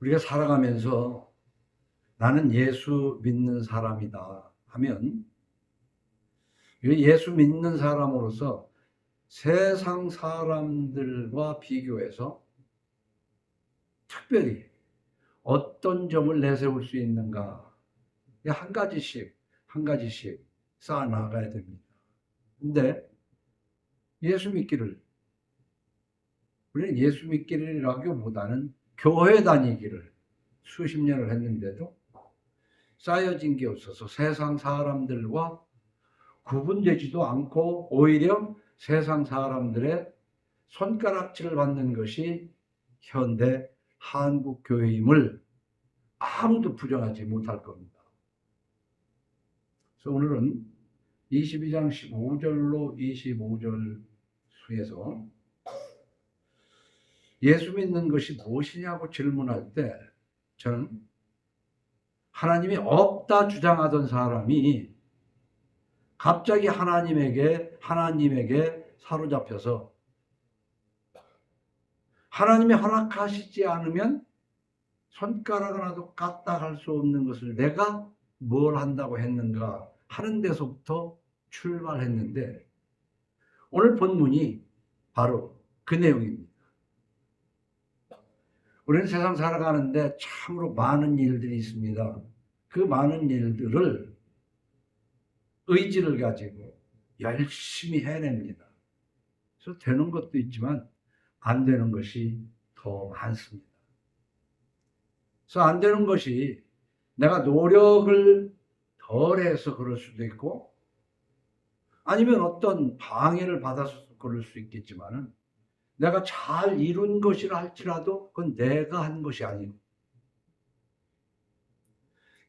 우리가 살아가면서 나는 예수 믿는 사람이다 하면 예수 믿는 사람으로서 세상 사람들과 비교해서 특별히 어떤 점을 내세울 수 있는가, 한 가지씩 한 가지씩 쌓아 나가야 됩니다. 근데 예수 믿기를, 우리는 예수 믿기라기보다는 교회 다니기를 수십 년을 했는데도 쌓여진 게 없어서 세상 사람들과 구분되지도 않고 오히려 세상 사람들의 손가락질을 받는 것이 현대 한국 교회임을 아무도 부정하지 못할 겁니다. 그래서 오늘은 22장 15절로 25절 수에서 예수 믿는 것이 무엇이냐고 질문할 때 저는 하나님이 없다 주장하던 사람이 갑자기 하나님에게 사로잡혀서 하나님이 허락하시지 않으면 손가락을 하나도 까딱할 수 없는 것을 내가 뭘 한다고 했는가 하는 데서부터 출발했는데 오늘 본문이 바로 그 내용입니다. 우리는 세상 살아가는데 참으로 많은 일들이 있습니다. 그 많은 일들을 의지를 가지고 열심히 해냅니다. 그래서 되는 것도 있지만 안 되는 것이 더 많습니다. 그래서 안 되는 것이 내가 노력을 덜해서 그럴 수도 있고 아니면 어떤 방해를 받아서 그럴 수 있겠지만은 내가 잘 이룬 것이라 할지라도 그건 내가 한 것이 아니고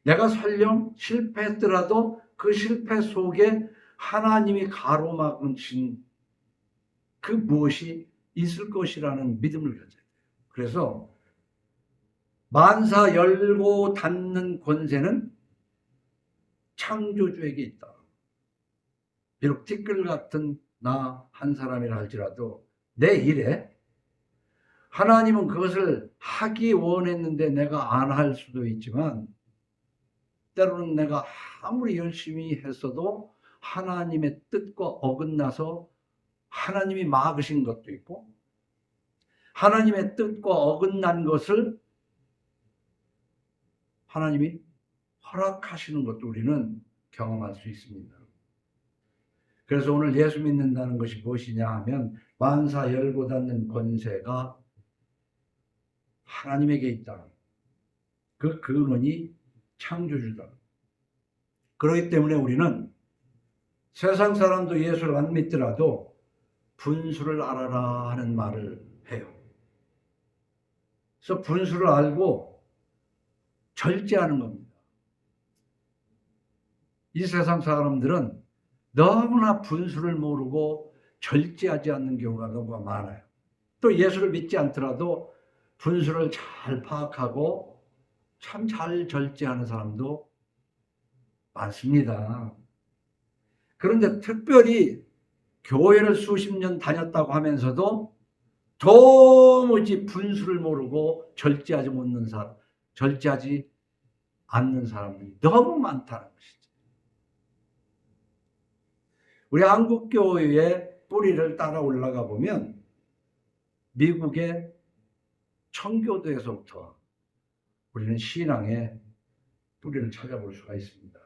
내가 설령 실패했더라도 그 실패 속에 하나님이 가로막으신 그 무엇이 있을 것이라는 믿음을 가져야 돼요. 그래서 만사 열고 닫는 권세는 창조주에게 있다. 비록 티끌 같은 나 한 사람이라 할지라도 내 일에 하나님은 그것을 하기 원했는데 내가 안 할 수도 있지만 때로는 내가 아무리 열심히 했어도 하나님의 뜻과 어긋나서 하나님이 막으신 것도 있고 하나님의 뜻과 어긋난 것을 하나님이 허락하시는 것도 우리는 경험할 수 있습니다. 그래서 오늘 예수 믿는다는 것이 무엇이냐 하면 만사 열고 닫는 권세가 하나님에게 있다. 그 근원이 창조주다. 그렇기 때문에 우리는 세상 사람도 예수를 안 믿더라도 분수를 알아라 하는 말을 해요. 그래서 분수를 알고 절제하는 겁니다. 이 세상 사람들은 너무나 분수를 모르고 절제하지 않는 경우가 너무 많아요. 또 예수를 믿지 않더라도 분수를 잘 파악하고 참 잘 절제하는 사람도 많습니다. 그런데 특별히 교회를 수십 년 다녔다고 하면서도 도무지 분수를 모르고 절제하지 않는 사람들이 너무 많다는 것이죠. 우리 한국교회의 뿌리를 따라 올라가 보면 미국의 청교도에서부터 우리는 신앙의 뿌리를 찾아볼 수가 있습니다.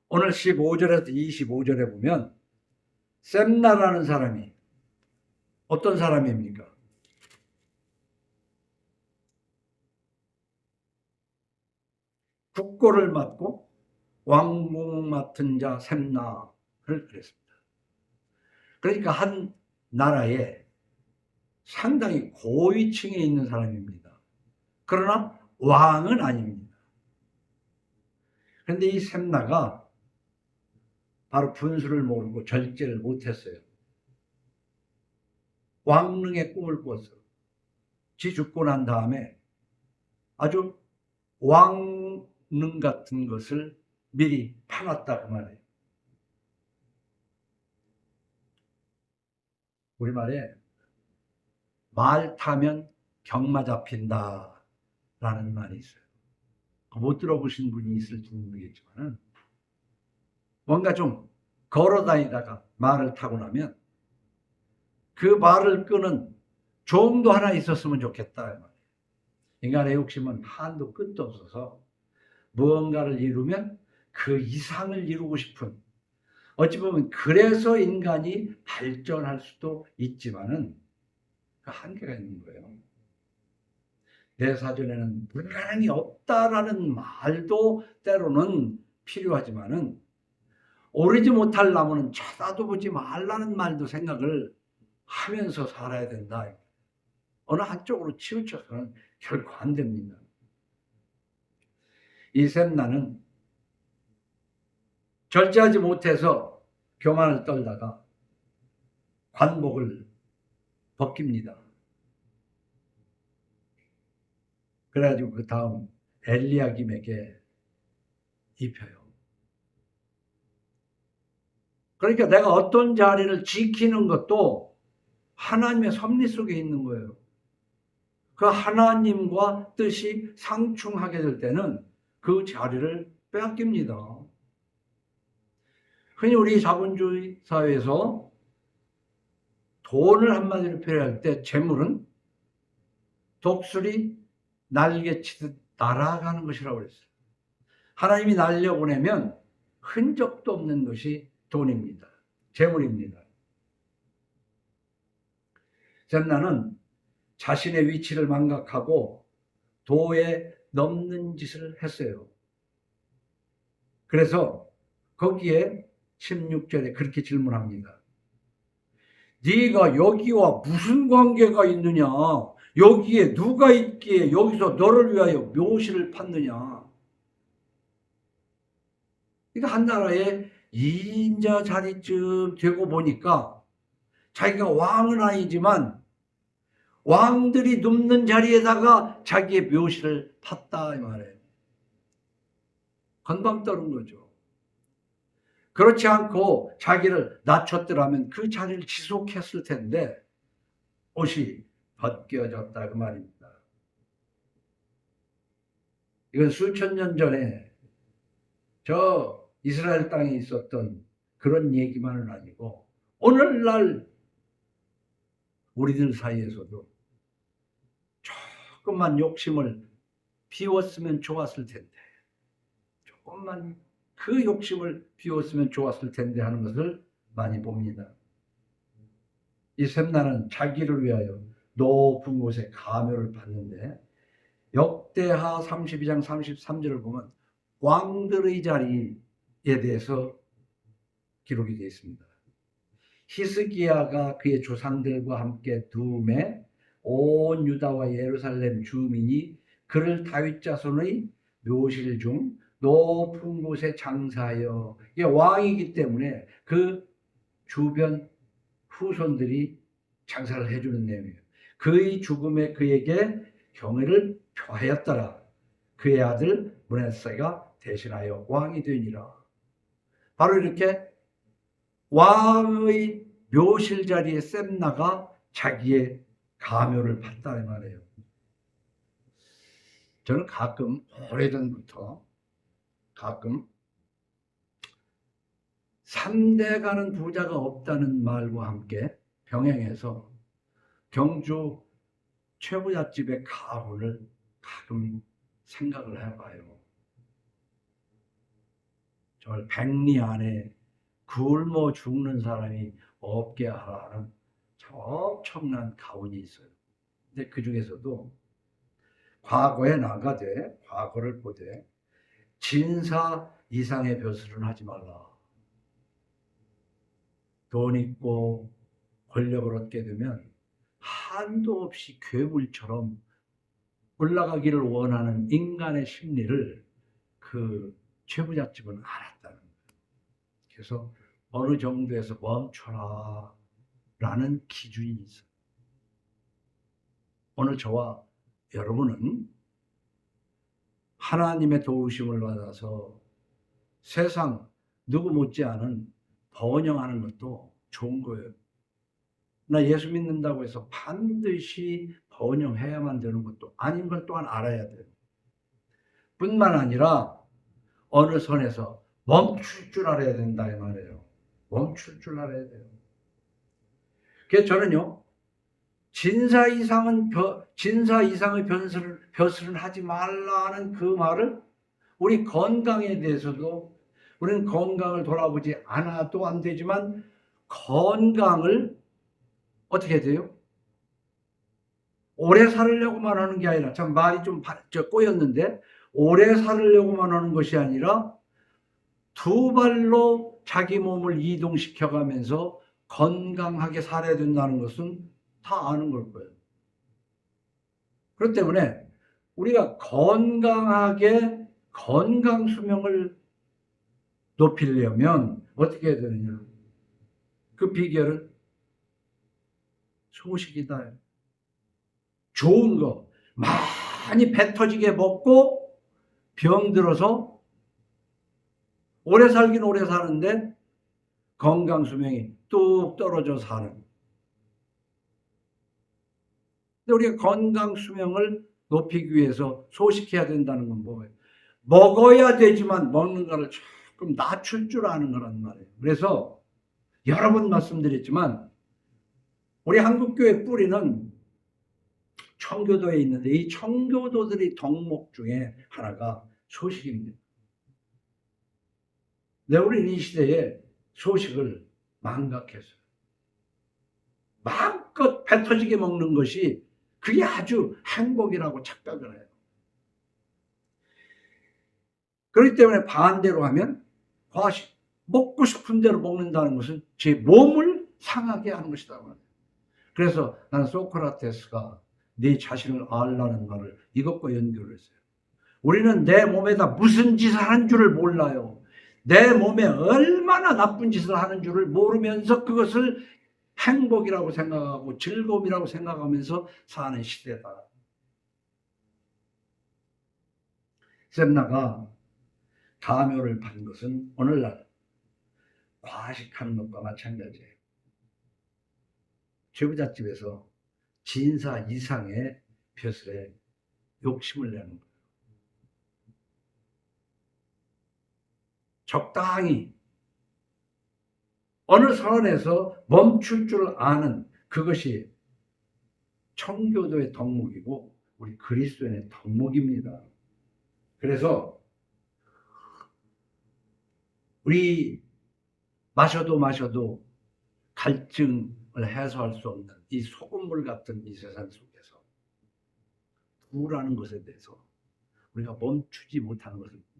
오늘 15절에서 25절에 보면 셈나라는 사람이 어떤 사람입니까? 국고를 맡고 왕궁 맡은 자 셈나를 그랬습니다. 그러니까 한 나라에 상당히 고위층에 있는 사람입니다. 그러나 왕은 아닙니다. 그런데 이 셈나가 바로 분수를 모르고 절제를 못했어요. 왕릉의 꿈을 꿨어. 지 죽고 난 다음에 아주 왕릉 같은 것을 미리 파놨다 그 말이에요. 우리말에 말 타면 경마 잡힌다 라는 말이 있어요. 못 들어보신 분이 있을지 모르겠지만 뭔가 좀 걸어 다니다가 말을 타고 나면 그 말을 끄는 종도 하나 있었으면 좋겠다. 인간의 욕심은 한도 끝도 없어서 무언가를 이루면 그 이상을 이루고 싶은, 어찌 보면 그래서 인간이 발전할 수도 있지만은 그 한계가 있는 거예요. 내 사전에는 불가능이 없다라는 말도 때로는 필요하지만은 오르지 못할 나무는 쳐다도 보지 말라는 말도 생각을 하면서 살아야 된다. 어느 한쪽으로 치우쳐서는 결코 안 됩니다. 이 샘나는 절제하지 못해서 교만을 떨다가 관복을 벗깁니다. 그래가지고 그 다음 엘리야김에게 입혀요. 그러니까 내가 어떤 자리를 지키는 것도 하나님의 섭리 속에 있는 거예요. 그 하나님과 뜻이 상충하게 될 때는 그 자리를 빼앗깁니다. 흔히 우리 자본주의 사회에서 돈을 한마디로 표현할 때 재물은 독수리 날개치듯 날아가는 것이라고 그랬어요. 하나님이 날려보내면 흔적도 없는 것이 돈입니다. 재물입니다. 샘나는 자신의 위치를 망각하고 도에 넘는 짓을 했어요. 그래서 거기에 16절에 그렇게 질문합니다. 네가 여기와 무슨 관계가 있느냐? 여기에 누가 있기에 여기서 너를 위하여 묘시를 팠느냐? 그러니까 한 나라의 2인자 자리쯤 되고 보니까 자기가 왕은 아니지만 왕들이 눕는 자리에다가 자기의 묘시를 팠다 이 말이에요. 건방 떠는 거죠. 그렇지 않고 자기를 낮췄더라면 그 자리를 지속했을 텐데 옷이 벗겨졌다 그 말입니다. 이건 수천 년 전에 저 이스라엘 땅에 있었던 그런 얘기만은 아니고 오늘날 우리들 사이에서도 조금만 욕심을 비웠으면 좋았을 텐데, 조금만 그 욕심을 비웠으면 좋았을 텐데 하는 것을 많이 봅니다. 이 샘나는 자기를 위하여 높은 곳에 가묘를 받는데 역대하 32장 33절을 보면 왕들의 자리에 대해서 기록이 되어 있습니다. 히스기야가 그의 조상들과 함께 두음에 온 유다와 예루살렘 주민이 그를 다윗 자손의 묘실 중 높은 곳에 장사하여, 이게 왕이기 때문에 그 주변 후손들이 장사를 해주는 내용이에요. 그의 죽음에 그에게 경애를 표하였더라. 그의 아들 므낫세가 대신하여 왕이 되니라. 바로 이렇게 왕의 묘실 자리에 셈나가 자기의 가묘를 받다 이 말이에요. 저는 가끔 오래전부터 가끔 3대 가는 부자가 없다는 말과 함께 병행해서 경주 최부잣집의 가훈을 가끔 생각을 해봐요. 정말 백리 안에 굶어 죽는 사람이 없게 하라는 엄청난 가훈이 있어요. 근데 그 중에서도 과거에 나가되 과거를 보되 진사 이상의 벼슬은 하지 말라. 돈 있고 권력을 얻게 되면 한도 없이 괴물처럼 올라가기를 원하는 인간의 심리를 그 최부잣집은 알았다는 거예요. 그래서 어느 정도에서 멈춰라 라는 기준이 있어요. 오늘 저와 여러분은 하나님의 도우심을 받아서 세상 누구 못지않은 번영하는 것도 좋은 거예요. 나 예수 믿는다고 해서 반드시 번영해야만 되는 것도 아닌 걸 또한 알아야 돼요. 뿐만 아니라 어느 선에서 멈출 줄 알아야 된다 이 말이에요. 멈출 줄 알아야 돼요. 그래서 저는요, 진사 이상의 벼슬은 하지 말라는 그 말을 우리 건강에 대해서도 우리는 건강을 돌아보지 않아도 안 되지만 건강을 어떻게 해야 돼요? 오래 살으려고만 하는 게 아니라, 참 말이 좀 꼬였는데, 오래 살으려고만 하는 것이 아니라 두 발로 자기 몸을 이동시켜 가면서 건강하게 살아야 된다는 것은 다 아는 걸 거예요. 그렇기 때문에 우리가 건강하게 건강 수명을 높이려면 어떻게 해야 되느냐? 그 비결은 소식이다. 좋은 거 많이 배 터지게 먹고 병들어서 오래 살긴 오래 사는데 건강 수명이 뚝 떨어져 사는. 근데 우리가 건강 수명을 높이기 위해서 소식해야 된다는 건 뭐예요? 먹어야 되지만 먹는 거를 조금 낮출 줄 아는 거란 말이에요. 그래서 여러 번 말씀드렸지만 우리 한국교회 뿌리는 청교도에 있는데 이 청교도들의 덕목 중에 하나가 소식입니다. 네, 우리는 이 시대에 소식을 망각했어요. 마음껏 배 터지게 먹는 것이 그게 아주 행복이라고 착각을 해요. 그렇기 때문에 반대로 하면 과식, 먹고 싶은 대로 먹는다는 것은 제 몸을 상하게 하는 것이다. 그래서 난 소크라테스가 네 자신을 알라는 말을 이것과 연결을 했어요. 우리는 내 몸에다 무슨 짓을 하는 줄을 몰라요. 내 몸에 얼마나 나쁜 짓을 하는 줄을 모르면서 그것을 행복이라고 생각하고 즐거움이라고 생각하면서 사는 시대다. 샘나가 가묘를 받은 것은 오늘날 과식하는 것과 마찬가지예요. 죄부잣집에서 진사 이상의 벼슬에 욕심을 내는 거예요. 적당히 어느 선에서 멈출 줄 아는 그것이 청교도의 덕목이고 우리 그리스도인의 덕목입니다. 그래서 우리 마셔도 갈증을 해소할 수 없는 이 소금물 같은 이 세상 속에서 부라는 것에 대해서 우리가 멈추지 못하는 것을 봅니다.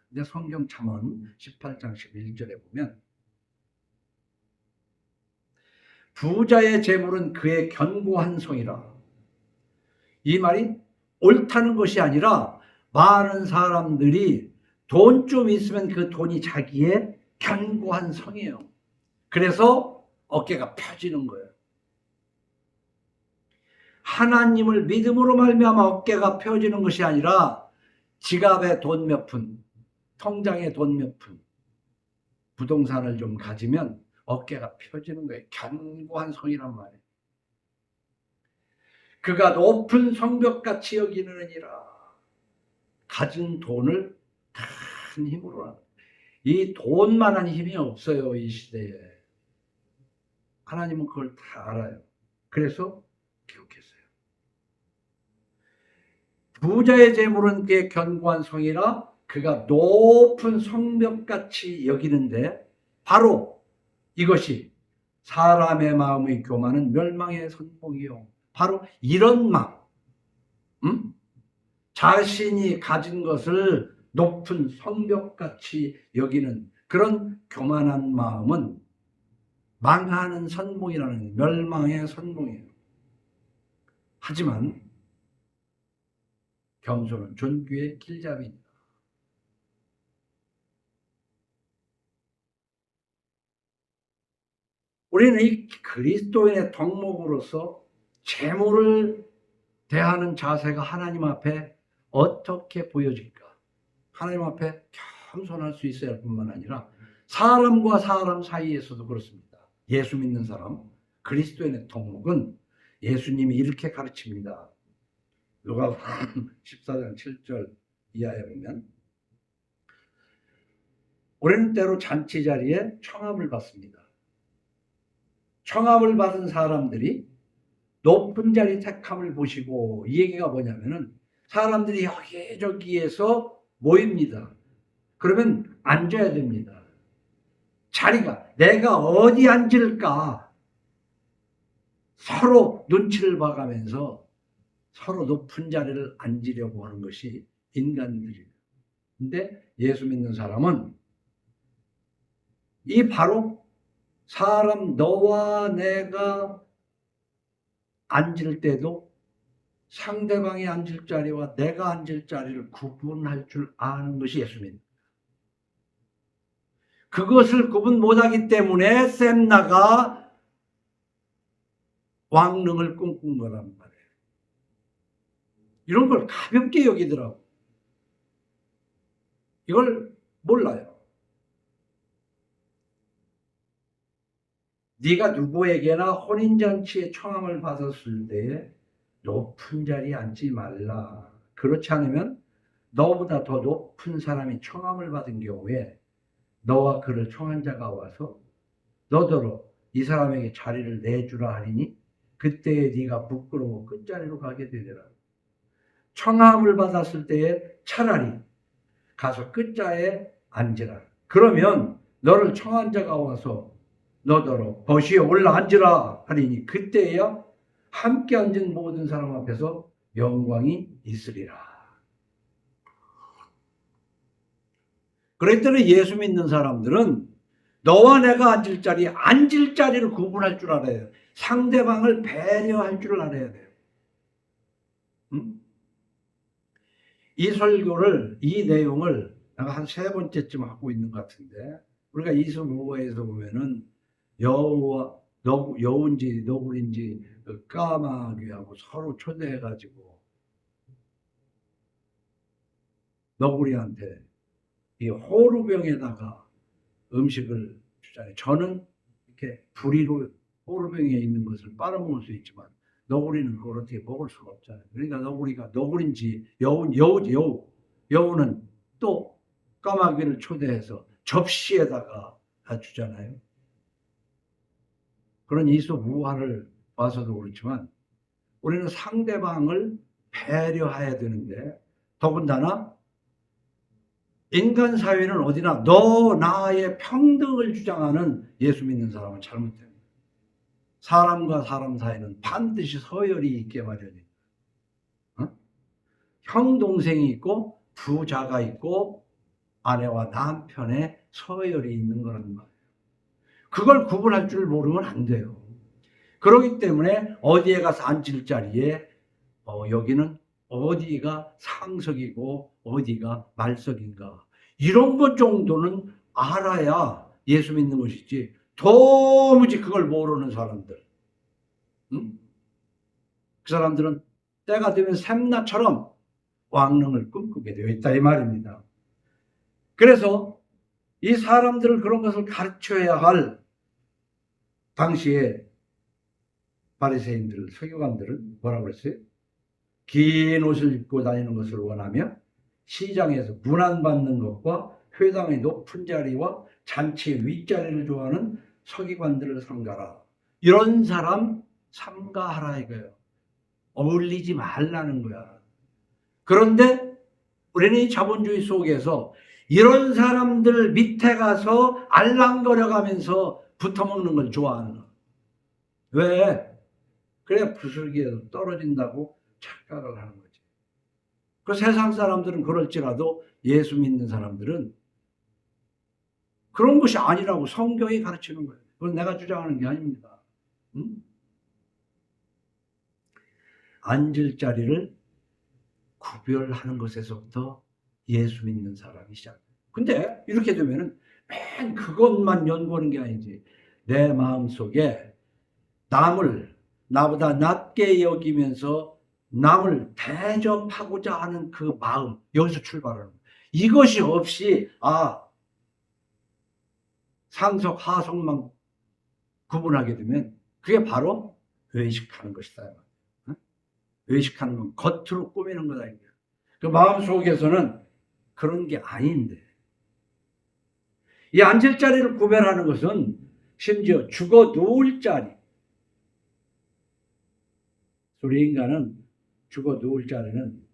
근데 성경 잠언 18장 11절에 보면 부자의 재물은 그의 견고한 성이라. 이 말이 옳다는 것이 아니라 많은 사람들이 돈 좀 있으면 그 돈이 자기의 견고한 성이에요. 그래서 어깨가 펴지는 거예요. 하나님을 믿음으로 말미암아 어깨가 펴지는 것이 아니라 지갑에 돈 몇 푼, 통장에 돈 몇 푼, 부동산을 좀 가지면 어깨가 펴지는 거예요. 견고한 성이란 말이에요. 그가 높은 성벽같이 여기느니라. 가진 돈을 큰 힘으로 하는. 이 돈만한 힘이 없어요. 이 시대에. 하나님은 그걸 다 알아요. 그래서 기록했어요. 부자의 재물은 그의 견고한 성이라. 그가 높은 성벽같이 여기는데 바로 이것이 사람의 마음의 교만은 멸망의 선봉이요. 바로 이런 마음, 자신이 가진 것을 높은 성벽같이 여기는 그런 교만한 마음은 망하는 선봉이라는, 멸망의 선봉이에요. 하지만 겸손은 존귀의 길잡이입니다. 우리는 이 그리스도인의 덕목으로서 재물을 대하는 자세가 하나님 앞에 어떻게 보여질까? 하나님 앞에 겸손할 수 있어야 할 뿐만 아니라 사람과 사람 사이에서도 그렇습니다. 예수 믿는 사람, 그리스도인의 덕목은 예수님이 이렇게 가르칩니다. 누가복음 14장 7절 이하에 보면 우리는 때로 잔치 자리에 청함을 받습니다. 청함을 받은 사람들이 높은 자리 택함을 보시고, 이 얘기가 뭐냐면은 사람들이 여기저기에서 모입니다. 그러면 앉아야 됩니다. 자리가 내가 어디 앉을까 서로 눈치를 봐가면서 서로 높은 자리를 앉으려고 하는 것이 인간들이에요. 근데 예수 믿는 사람은 이 바로 사람 너와 내가 앉을 때도 상대방이 앉을 자리와 내가 앉을 자리를 구분할 줄 아는 것이 예수입니다. 그것을 구분 못하기 때문에 샘나가 왕릉을 꿈꾼 거란 말이에요. 이런 걸 가볍게 여기더라고. 이걸 몰라요. 네가 누구에게나 혼인잔치에 청함을 받았을 때에 높은 자리에 앉지 말라. 그렇지 않으면 너보다 더 높은 사람이 청함을 받은 경우에 너와 그를 청한 자가 와서 너더러 이 사람에게 자리를 내주라 하리니 그때에 네가 부끄러워 끝자리로 가게 되리라. 청함을 받았을 때에 차라리 가서 끝자에 앉으라. 그러면 너를 청한 자가 와서 너더러 거시에 올라 앉으라 하리니 그때야 함께 앉은 모든 사람 앞에서 영광이 있으리라. 그랬더니 예수 믿는 사람들은 너와 내가 앉을 자리를 구분할 줄 알아요. 상대방을 배려할 줄 알아야 돼요. 이 설교를, 이 내용을 내가 한 3번째쯤 하고 있는 것 같은데, 우리가 이서무어에서 보면은 여우인지 너구리인지 까마귀하고 서로 초대해가지고 너구리한테 이 호루병에다가 음식을 주잖아요. 저는 이렇게 부리로 호루병에 있는 것을 빨아먹을 수 있지만 너구리는 그걸 어떻게 먹을 수가 없잖아요. 그러니까 너구리가 너구리인지 여우는 또 까마귀를 초대해서 접시에다가 다 주잖아요. 그런 이소무화를 봐서도 그렇지만 우리는 상대방을 배려해야 되는데, 더군다나 인간 사회는 어디나 너 나의 평등을 주장하는 예수 믿는 사람은 잘못됩니다. 사람과 사람 사이는 반드시 서열이 있게 마련이에요. 형 동생이 있고 부자가 있고 아내와 남편의 서열이 있는 거란 말이에요. 그걸 구분할 줄 모르면 안 돼요. 그렇기 때문에 어디에 가서 앉을 자리에 여기는 어디가 상석이고 어디가 말석인가, 이런 것 정도는 알아야 예수 믿는 것이지, 도무지 그걸 모르는 사람들, 그 사람들은 때가 되면 샘나처럼 왕릉을 꿈꾸게 되어 있다 이 말입니다. 그래서 이 사람들을 그런 것을 가르쳐야 할 당시에 바리새인들, 서기관들은 뭐라고 그랬어요? 긴 옷을 입고 다니는 것을 원하며 시장에서 문안받는 것과 회당의 높은 자리와 잔치의 윗자리를 좋아하는 서기관들을 삼가라. 이런 사람 삼가하라 이거예요. 어울리지 말라는 거야. 그런데 우리는 이 자본주의 속에서 이런 사람들 밑에 가서 알랑거려가면서 붙어먹는 걸 좋아하는 거야. 왜? 그래야 부슬기에서 떨어진다고 착각을 하는 거지. 그 세상 사람들은 그럴지라도 예수 믿는 사람들은 그런 것이 아니라고 성경이 가르치는 거예요. 그건 내가 주장하는 게 아닙니다. 앉을 자리를 구별하는 것에서부터 예수 믿는 사람이 시작해요. 근데 이렇게 되면은 맨 그것만 연구하는 게 아니지, 내 마음속에 남을 나보다 낮게 여기면서 남을 대접하고자 하는 그 마음, 여기서 출발하는 거예요. 이것이 없이 상석 하석만 구분하게 되면 그게 바로 외식하는 것이다. 어? 외식하는 건 겉으로 꾸미는 거다. 그 마음 속에서는 그런 게 아닌데, 이 앉을 자리를 구별하는 것은 심지어 죽어 누울 자리. 우리 인간은 죽어 누울 자리는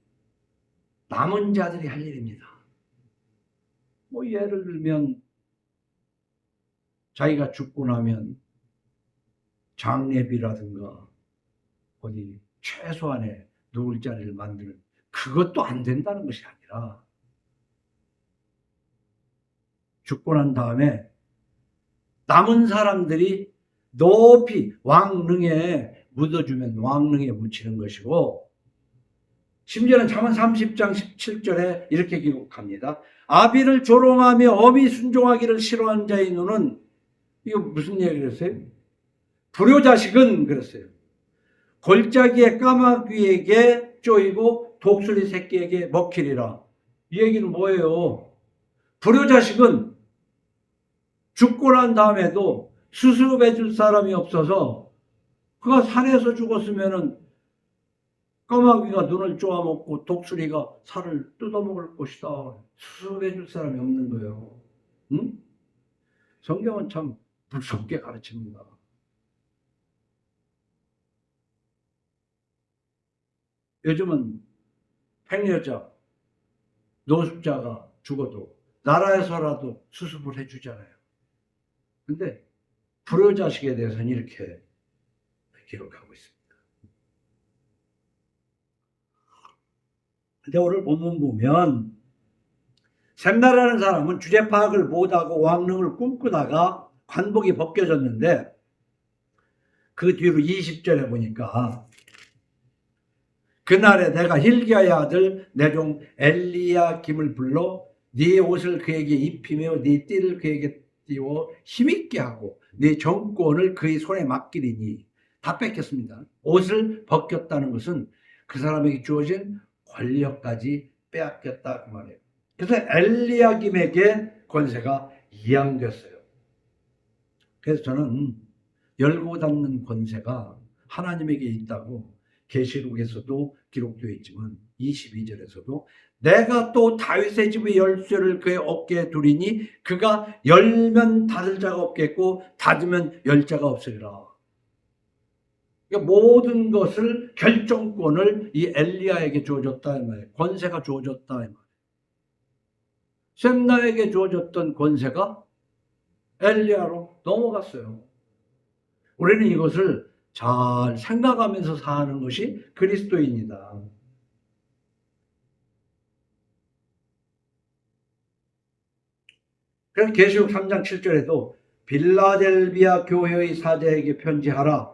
남은 자들이 할 일입니다. 뭐 예를 들면 자기가 죽고 나면 장례비라든가 어디 최소한의 누울 자리를 만드는, 그것도 안 된다는 것이 아니라 죽고 난 다음에 남은 사람들이 높이 왕릉에 묻어주면 왕릉에 묻히는 것이고, 심지어는 잠언 30장 17절에 이렇게 기록합니다. 아비를 조롱하며 어미 순종하기를 싫어하는 자의 눈은, 이거 무슨 얘기를 했어요? 불효자식은 그랬어요. 골짜기의 까마귀에게 쪼이고 독수리 새끼에게 먹히리라. 이 얘기는 뭐예요? 불효자식은 죽고 난 다음에도 수습해 줄 사람이 없어서, 그가 산에서 죽었으면은 까마귀가 눈을 쪼아먹고 독수리가 살을 뜯어먹을 것이다. 수습해 줄 사람이 없는 거예요. 응? 성경은 참 무섭게 가르칩니다. 요즘은 팽여자, 노숙자가 죽어도 나라에서라도 수습을 해주잖아요. 근데 불효자식에 대해서는 이렇게 기록하고 있습니다. 근데 오늘 본문 보면 샘나라는 사람은 주제 파악을 못하고 왕릉을 꿈꾸다가 관복이 벗겨졌는데, 그 뒤로 20절에 보니까 그날에 내가 hilkiya의 아들 내 종 엘리야김을 불러 네 옷을 그에게 입히며 네 띠를 그에게 띄워 힘있게 하고 네 정권을 그의 손에 맡기리니. 다 뺏겼습니다. 옷을 벗겼다는 것은 그 사람에게 주어진 권력까지 빼앗겼다 그 말이에요. 그래서 엘리야김에게 권세가 이양됐어요. 그래서 저는 열고 닫는 권세가 하나님에게 있다고 계시록에서도 기록되어 있지만 22절에서도 내가 또 다윗의 집의 열쇠를 그의 어깨에 두리니 그가 열면 닫을 자가 없겠고 닫으면 열 자가 없으리라. 그러니까 모든 것을 결정권을 이 엘리야에게 주어졌다 이 말이에요. 권세가 주어졌다 이 말이에요. 셈나에게 주어졌던 권세가 엘리야로 넘어갔어요. 우리는 이것을 잘 생각하면서 사는 것이 그리스도인이다. 그래서 계시록 3장 7절에도 빌라델비아 교회의 사제에게 편지하라.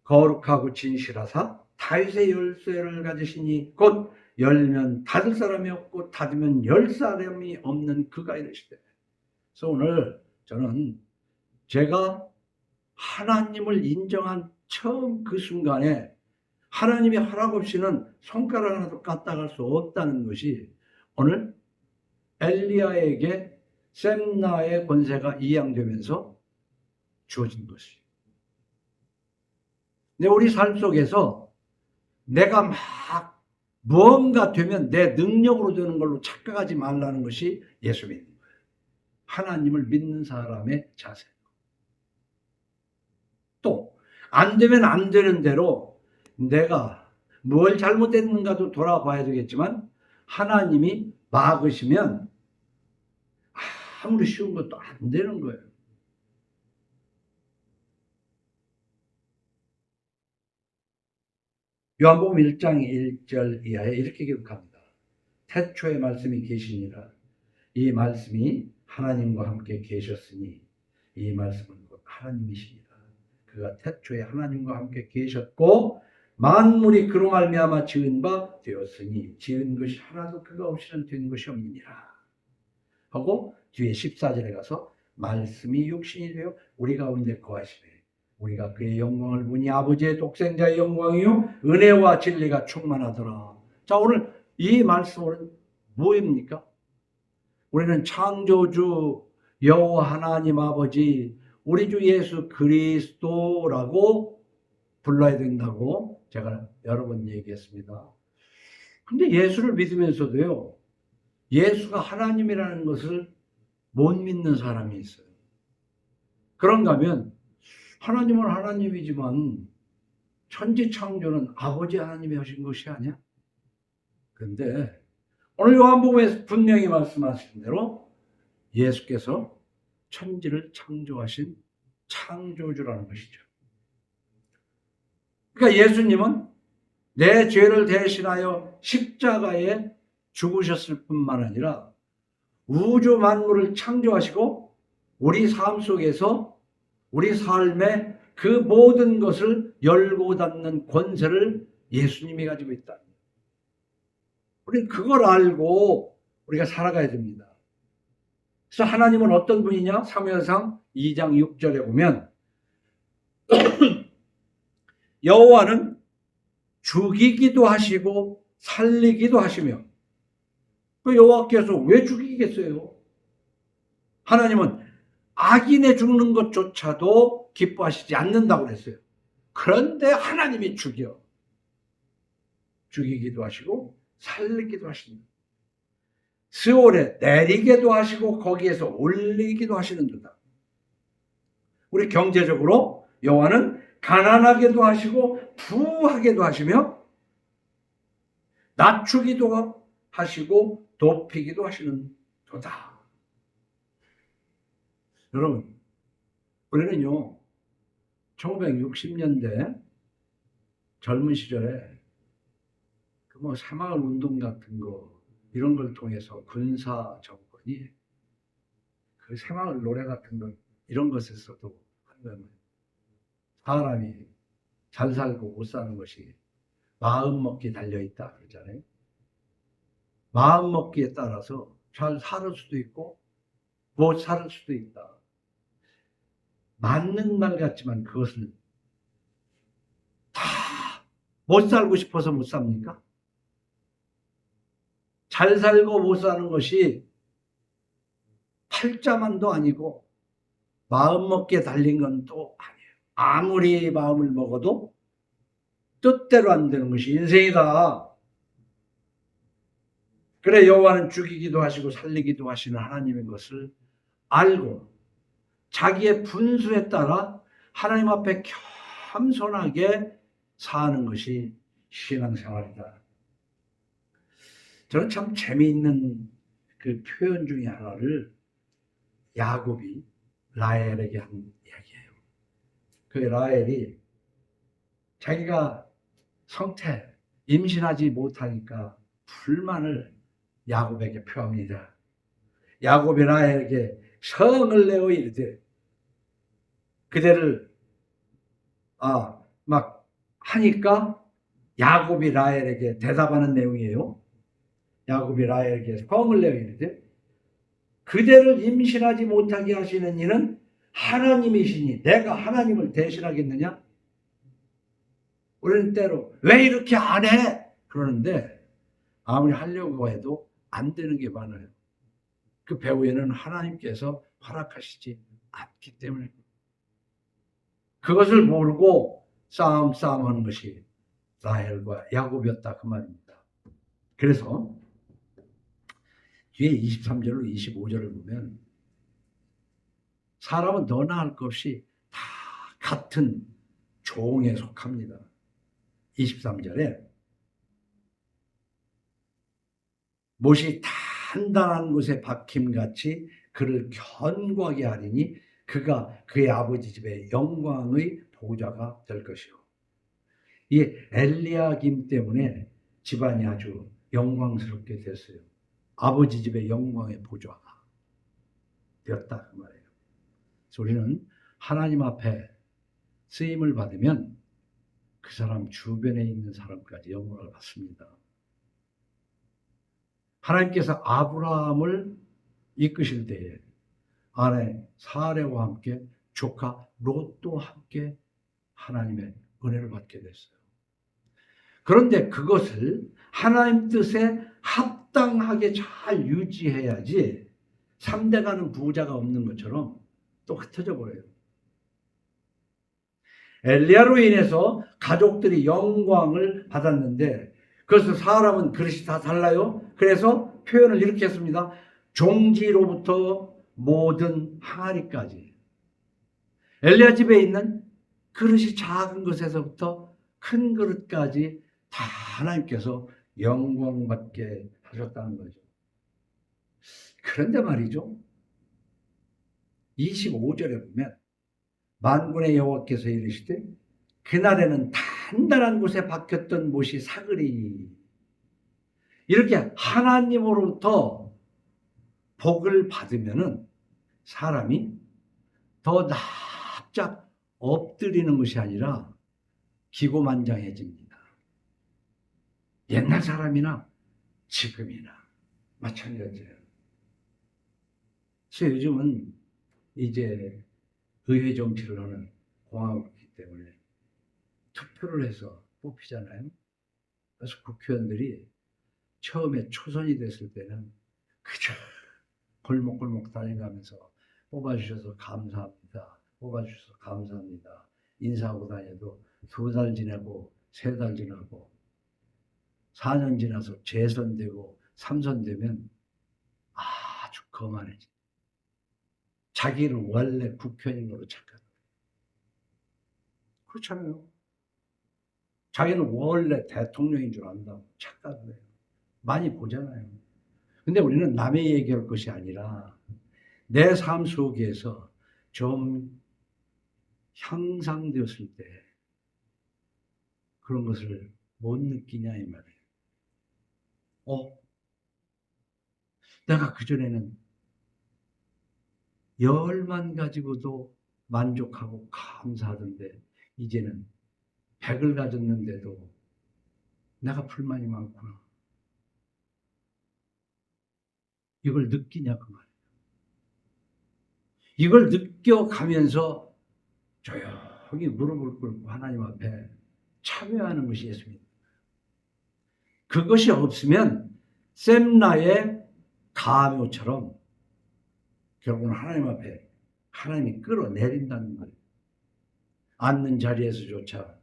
거룩하고 진실하사 다윗의 열쇠를 가지시니 곧 열면 닫을 사람이 없고 닫으면 열 사람이 없는 그가 이르시되. 그래서 오늘 저는 제가 하나님을 인정한 처음 그 순간에 하나님의 허락 없이는 손가락 하나도 까딱할 수 없다는 것이 오늘 엘리야에게 셈나의 권세가 이양되면서 주어진 것이에요. 근데 우리 삶 속에서 내가 막 무언가 되면 내 능력으로 되는 걸로 착각하지 말라는 것이 예수 믿는 거예요. 하나님을 믿는 사람의 자세. 또 안 되면 안 되는 대로 내가 뭘 잘못했는가도 돌아봐야 되겠지만 하나님이 막으시면 아무리 쉬운 것도 안 되는 거예요. 요한복음 1장 1절 이하에 이렇게 기록합니다. 태초에 말씀이 계시니라. 이 말씀이 하나님과 함께 계셨으니 이 말씀은 곧 하나님이십니다. 그가 태초에 하나님과 함께 계셨고 만물이 그로 말미암아 지은 바 되었으니 지은 것이 하나도 그가 없이는 된 것이 없느니라 하고 뒤에 14절에 가서 말씀이 육신이 되어 우리 가운데 거하시되 우리가 그의 영광을 보니 아버지의 독생자의 영광이요 은혜와 진리가 충만하더라. 자, 오늘 이 말씀은 뭐입니까? 우리는 창조주 여호와 하나님 아버지 우리 주 예수 그리스도라고 불러야 된다고 제가 여러 번 얘기했습니다. 근데 예수를 믿으면서도요, 예수가 하나님이라는 것을 못 믿는 사람이 있어요. 그런가 하면 하나님은 하나님이지만 천지창조는 아버지 하나님이 하신 것이 아니야? 그런데 오늘 요한복음에서 분명히 말씀하신 대로 예수께서 천지를 창조하신 창조주라는 것이죠. 그러니까 예수님은 내 죄를 대신하여 십자가에 죽으셨을 뿐만 아니라 우주 만물을 창조하시고 우리 삶 속에서 우리 삶의 그 모든 것을 열고 닫는 권세를 예수님이 가지고 있다. 우리는 그걸 알고 우리가 살아가야 됩니다. 그래서 하나님은 어떤 분이냐? 사무엘상 2장 6절에 보면 여호와는 죽이기도 하시고 살리기도 하시며, 그 여호와께서 왜 죽이겠어요? 하나님은 악인의 죽는 것조차도 기뻐하시지 않는다고 그랬어요. 그런데 하나님이 죽이기도 하시고 살리기도 하십니다. 스올에 내리게도 하시고 거기에서 올리기도 하시는도다. 우리 경제적으로 여호와는 가난하게도 하시고 부하게도 하시며 낮추기도 하시고 높이기도 하시는 도다. 여러분, 우리는요 1960년대 젊은 시절에 그 새마을 운동 같은 거 이런 걸 통해서 군사 정권이 그 새마을 노래 같은 거 이런 것에서도 하는 사람이 잘 살고 못 사는 것이 마음먹기에 달려있다 그러잖아요. 마음먹기에 따라서 잘 살 수도 있고 못 살 수도 있다. 맞는 말 같지만 그것을 다 못 살고 싶어서 못 삽니까? 잘 살고 못 사는 것이 팔자만도 아니고 마음먹기에 달린 건 또 아니에요. 아무리 마음을 먹어도 뜻대로 안 되는 것이 인생이다. 그래 여호와는 죽이기도 하시고 살리기도 하시는 하나님인 것을 알고 자기의 분수에 따라 하나님 앞에 겸손하게 사는 것이 신앙생활이다. 저는 참 재미있는 그 표현 중에 하나를 야곱이 라헬에게 한 이야기예요. 그 라헬이 자기가 성태 임신하지 못하니까 불만을 야곱에게 표합니다. 야곱이 라헬에게 성을 내어 이르되 그대를 막 하니까 야곱이 라헬에게 대답하는 내용이에요. 야곱이 라헬에게 성을 내어 이르되 그대를 임신하지 못하게 하시는 이는 하나님이시니 내가 하나님을 대신하겠느냐? 우리는 때로 왜 이렇게 안 해? 그러는데 아무리 하려고 해도 안 되는 게 많아요. 그 배후에는 하나님께서 허락하시지 않기 때문에 그것을 모르고 싸움하는 것이 라헬과 야곱이었다 그 말입니다. 그래서 뒤에 23절로 25절을 보면 사람은 너나 할 것 없이 다 같은 종에 속합니다. 23절에 못이 단단한 곳에 박힘같이 그를 견고하게 하리니 그가 그의 아버지 집의 영광의 보좌가 될 것이요. 이 엘리야김 때문에 집안이 아주 영광스럽게 됐어요. 아버지 집의 영광의 보좌가 되었다 그 말이에요. 그래서 우리는 하나님 앞에 쓰임을 받으면 그 사람 주변에 있는 사람까지 영광을 받습니다. 하나님께서 아브라함을 이끄실 때에 아내 사레와 함께 조카 롯도 함께 하나님의 은혜를 받게 됐어요. 그런데 그것을 하나님 뜻에 합당하게 잘 유지해야지 3대 가는 부자가 없는 것처럼 또 흩어져 버려요. 엘리야로 인해서 가족들이 영광을 받았는데 그래서 사람은 그릇이 다 달라요. 그래서 표현을 이렇게 했습니다. 종지로부터 모든 항아리까지. 엘리야 집에 있는 그릇이 작은 것에서부터 큰 그릇까지 다 하나님께서 영광받게 하셨다는 거죠. 그런데 말이죠. 25절에 보면 만군의 여호와께서 이르시되 그날에는 단단한 곳에 박혔던 못이 사그리니 이렇게 하나님으로부터 복을 받으면은 사람이 더 납작 엎드리는 것이 아니라 기고만장해집니다. 옛날 사람이나 지금이나 마찬가지예요. 그래서 요즘은 이제 의회 정치를 하는 공화국이기 때문에 투표를 해서 뽑히잖아요. 그래서 국회의원들이 처음에 초선이 됐을 때는 그저 골목골목 다녀가면서 뽑아주셔서 감사합니다. 뽑아주셔서 감사합니다. 인사하고 다녀도 2달 지나고 3달 지나고 4년 지나서 재선되고 3선되면 아주 거만해져. 자기를 원래 국회의원으로 착각해요. 그렇잖아요. 자기는 원래 대통령인 줄 안다고 착각을 해요. 많이 보잖아요. 근데 우리는 남의 얘기할 것이 아니라 내 삶 속에서 좀 향상되었을 때 그런 것을 못 느끼냐 이 말이에요. 내가 그전에는 10만 가지고도 만족하고 감사하던데 이제는 100을 가졌는데도 내가 불만이 많구나. 이걸 느끼냐 그 말이에요. 이걸 느껴가면서 조용히 무릎을 꿇고 하나님 앞에 참여하는 것이 예수입니다. 그것이 없으면 셈나의 가묘처럼 결국은 하나님 앞에 하나님이 끌어내린다는 말이에요. 앉는 자리에서조차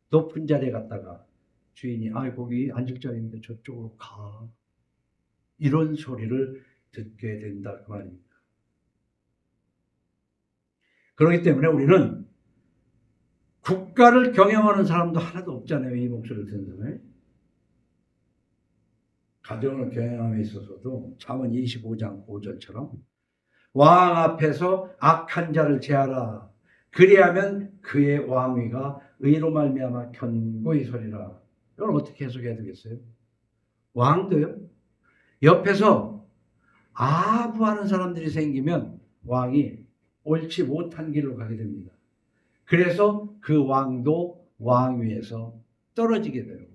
높은 자리에 갔다가 주인이 거기 앉을 자리인데 저쪽으로 가. 이런 소리를 듣게 된다 그 말입니다. 그렇기 때문에 우리는 국가를 경영하는 사람도 하나도 없잖아요. 이 목소리를 듣는 사람이. 가정을 경영함에 있어서도 잠언 25장 5절처럼 왕 앞에서 악한 자를 제하라. 그리하면 그의 왕위가 의로 말미암아 견고히 서리라. 이걸 어떻게 해석해야 되겠어요? 왕도요? 옆에서 아부하는 사람들이 생기면 왕이 옳지 못한 길로 가게 됩니다. 그래서 그 왕도 왕위에서 떨어지게 돼요.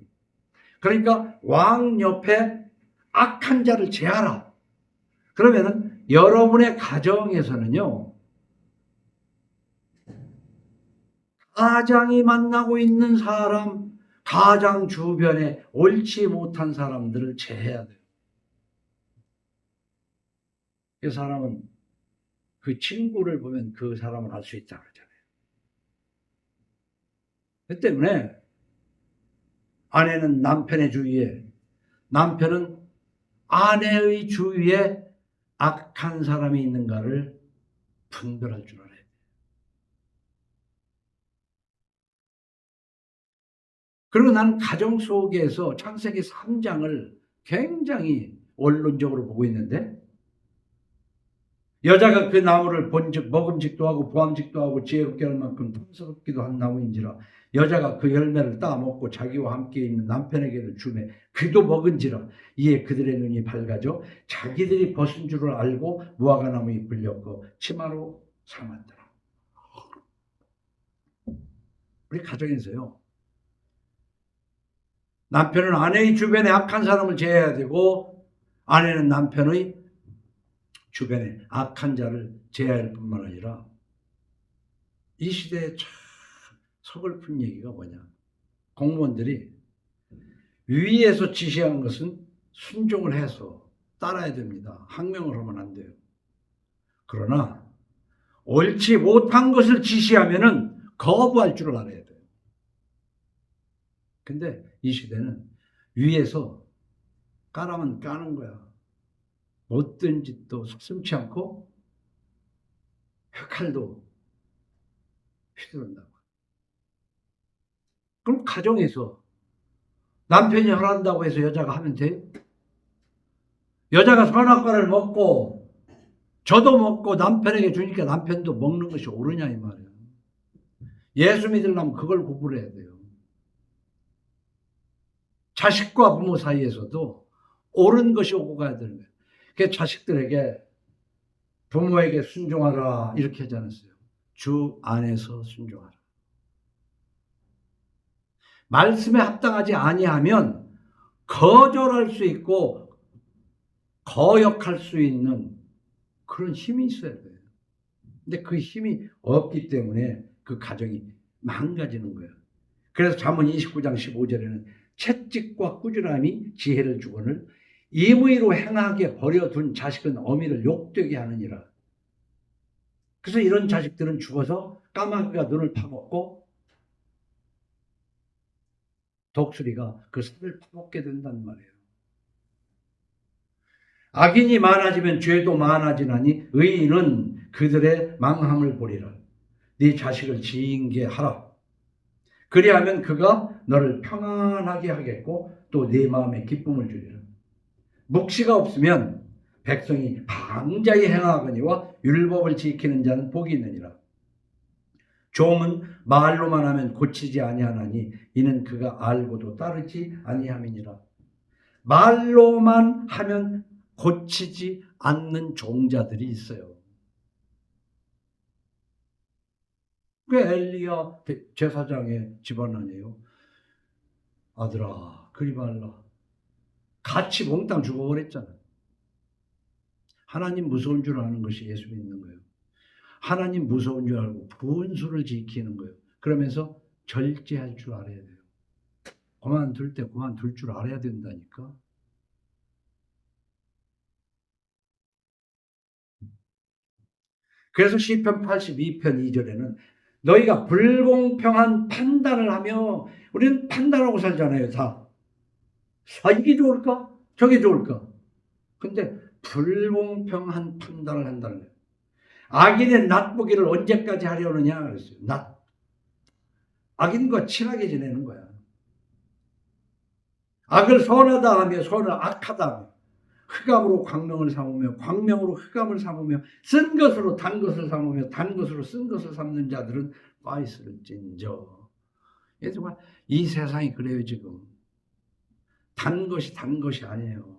그러니까 왕 옆에 악한 자를 제하라. 그러면은 여러분의 가정에서는요, 가장이 만나고 있는 사람, 가장 주변에 옳지 못한 사람들을 제해야 돼요. 그 사람은 그 친구를 보면 그 사람을 알 수 있다 그러잖아요. 그 때문에 아내는 남편의 주위에, 남편은 아내의 주위에 악한 사람이 있는가를 분별할 줄 알아야 돼요. 그리고 나는 가정 속에서 창세기 3장을 굉장히 원론적으로 보고 있는데 여자가 그 나무를 본즉 먹음직도 하고 보암직도 하고 지혜롭게 할 만큼 탐스럽기도 한 나무인지라 여자가 그 열매를 따먹고 자기와 함께 있는 남편에게도 주매 그도 먹은지라 이에 그들의 눈이 밝아져 자기들이 벗은 줄을 알고 무화과 나무 잎을 엮어 치마로 삼았더라. 우리 가정에서요, 남편은 아내의 주변에 악한 사람을 제해야 되고 아내는 남편의 주변에 악한 자를 제할 뿐만 아니라 이 시대에 참 서글픈 얘기가 뭐냐. 공무원들이 위에서 지시한 것은 순종을 해서 따라야 됩니다. 항명을 하면 안 돼요. 그러나 옳지 못한 것을 지시하면은 거부할 줄을 알아야 돼요. 근데 이 시대는 위에서 까라면 까는 거야. 못된 짓도 서슴지 않고 칼도 휘두른다고. 그럼 가정에서 남편이 하란다고 해서 여자가 하면 돼요? 여자가 선악과를 먹고 저도 먹고 남편에게 주니까 남편도 먹는 것이 옳으냐 이 말이에요. 예수 믿으려면 그걸 구분해야 돼요. 자식과 부모 사이에서도 옳은 것이 오고 가야 되는 거예요. 그래서 자식들에게 부모에게 순종하라 이렇게 하지 않았어요. 주 안에서 순종하라. 말씀에 합당하지 아니하면 거절할 수 있고 거역할 수 있는 그런 힘이 있어야 돼요. 근데 그 힘이 없기 때문에 그 가정이 망가지는 거예요. 그래서 잠언 29장 15절에는 채찍과 꾸준함이 지혜를 주거늘 임의로 행하게 버려둔 자식은 어미를 욕되게 하느니라. 그래서 이런 자식들은 죽어서 까마귀가 눈을 파먹고 독수리가 그 살을 파먹게 된단 말이에요. 악인이 많아지면 죄도 많아지나니 의인은 그들의 망함을 보리라. 네 자식을 지인게 하라. 그리하면 그가 너를 평안하게 하겠고 또 네 마음에 기쁨을 주리라. 묵시가 없으면 백성이 방자히 행하거니와 율법을 지키는 자는 복이 있느니라. 종은 말로만 하면 고치지 아니하나니 이는 그가 알고도 따르지 아니함이니라. 말로만 하면 고치지 않는 종자들이 있어요. 그 엘리야 제사장의 집안 아니에요. 아들아 그리 말라. 같이 몽땅 죽어버렸잖아요. 하나님 무서운 줄 아는 것이 예수 믿는 거예요. 하나님 무서운 줄 알고 분수를 지키는 거예요. 그러면서 절제할 줄 알아야 돼요. 그만둘 때 그만둘 줄 알아야 된다니까. 그래서 시편 82편 2절에는 너희가 불공평한 판단을 하며 우리는 판단하고 살잖아요. 다. 이게 좋을까? 저게 좋을까? 근데 불공평한 판단을 한다는 거예요. 악인의 낫보기를 언제까지 하려느냐 그랬어요. 악인과 친하게 지내는 거야. 악을 선하다 하며 선을 악하다 하며 흑암으로 광명을 삼으며 광명으로 흑암을 삼으며 쓴 것으로 단 것을 삼으며 단 것으로 쓴 것을 삼는 자들은 빠있을진저. 정말 이 세상이 그래요. 지금 단 것이 아니에요.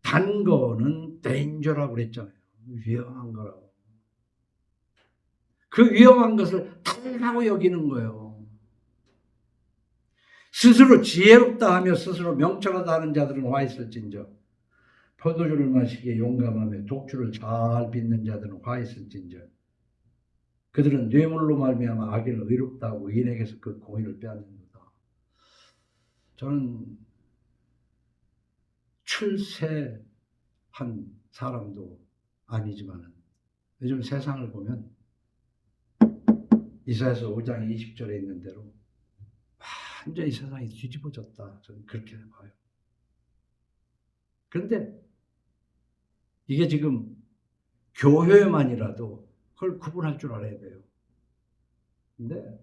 단 거는 danger라고 그랬잖아요. 위험한 거라고. 그 위험한 것을 탐하고 여기는 거예요. 스스로 지혜롭다 하며 스스로 명철하다 하는 자들은 와 있을진저. 포도주를 마시기에 용감하며 독주를 잘 빚는 자들은 와 있을진저. 그들은 뇌물로 말미암아 악인을 의롭다 하고 의인에게서 그 공의를 빼앗는다. 저는 출세한 사람도 아니지만 요즘 세상을 보면 이사야서 5장 20절에 있는 대로 완전히 세상이 뒤집어졌다. 저는 그렇게 봐요. 그런데 이게 지금 교회만이라도 그걸 구분할 줄 알아야 돼요. 근데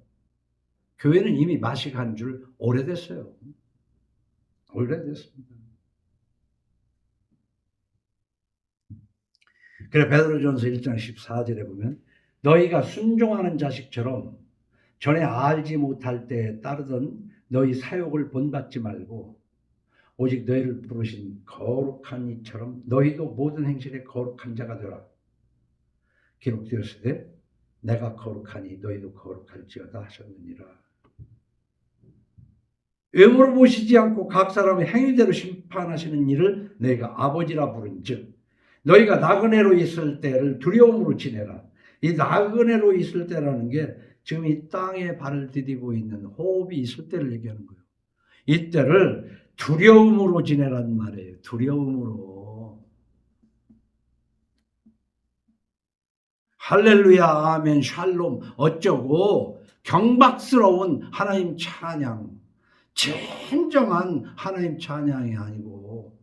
교회는 이미 맛이 간 줄 오래됐어요. 오래됐습니다. 그래 베드로전서 1장 14절에 보면 너희가 순종하는 자식처럼 전에 알지 못할 때에 따르던 너희 사욕을 본받지 말고 오직 너희를 부르신 거룩한 이처럼 너희도 모든 행실에 거룩한 자가 되라. 기록되었으되 내가 거룩하니 너희도 거룩할지어다 하셨느니라. 외모를 보시지 않고 각 사람의 행위대로 심판하시는 이를 너희가 아버지라 부른즉 너희가 나그네로 있을 때를 두려움으로 지내라. 이 나그네로 있을 때라는 게 지금 이 땅에 발을 디디고 있는 호흡이 있을 때를 얘기하는 거예요. 이때를 두려움으로 지내란 말이에요. 두려움으로. 할렐루야, 아멘, 샬롬 어쩌고 경박스러운 하나님 찬양, 진정한 하나님 찬양이 아니고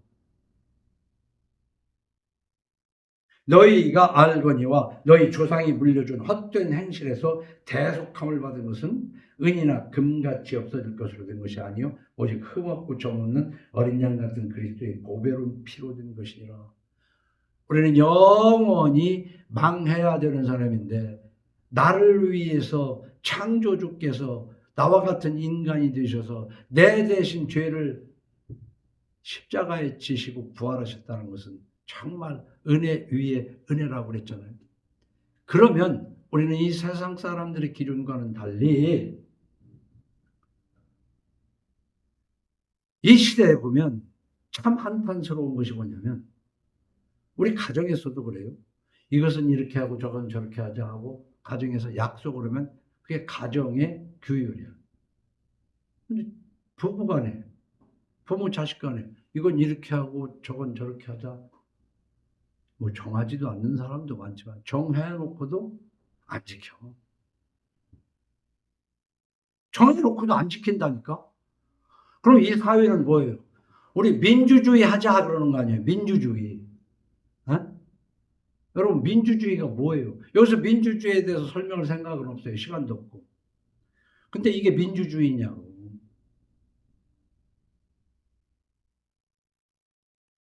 너희가 알거니와 너희 조상이 물려준 헛된 행실에서 대속함을 받은 것은 은이나 금같이 없어질 것으로 된 것이 아니요 오직 흠없고 점없는 어린 양 같은 그리스도의 보배로운 피로 된 것이니라. 우리는 영원히 망해야 되는 사람인데 나를 위해서 창조주께서 나와 같은 인간이 되셔서 내 대신 죄를 십자가에 지시고 부활하셨다는 것은 정말 은혜 위에 은혜라고 그랬잖아요. 그러면 우리는 이 세상 사람들의 기준과는 달리 이 시대에 보면 참 한탄스러운 것이 뭐냐면 우리 가정에서도 그래요. 이것은 이렇게 하고 저건 저렇게 하자 하고 가정에서 약속을 하면 그게 가정의 규율이야. 근데 부부간에 부모 자식간에 이건 이렇게 하고 저건 저렇게 하자 뭐 정하지도 않는 사람도 많지만 정해놓고도 안 지켜. 정해놓고도 안 지킨다니까? 그럼 이 사회는 뭐예요? 우리 민주주의 하자 그러는 거 아니에요? 민주주의. 어? 여러분 민주주의가 뭐예요? 여기서 민주주의에 대해서 설명할 생각은 없어요. 시간도 없고. 근데 이게 민주주의냐고.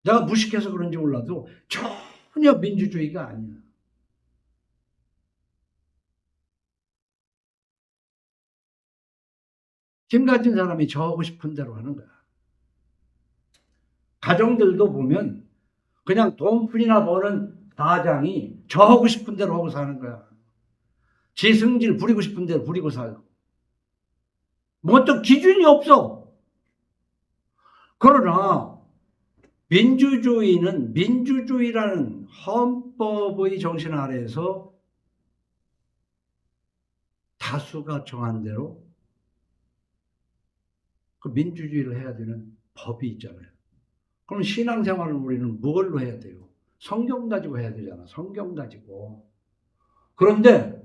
내가 무식해서 그런지 몰라도 전혀 민주주의가 아니야. 힘 가진 사람이 저 하고 싶은 대로 하는 거야. 가정들도 보면 그냥 돈푼이나 버는 가장이 저 하고 싶은 대로 하고 사는 거야. 지 승질 부리고 싶은 대로 부리고 살고. 뭐 또 기준이 없어. 그러나 민주주의는 민주주의라는 헌법의 정신 아래에서 다수가 정한 대로 그 민주주의를 해야 되는 법이 있잖아요. 그럼 신앙생활을 우리는 뭘로 해야 돼요? 성경 가지고 해야 되잖아. 성경 가지고. 그런데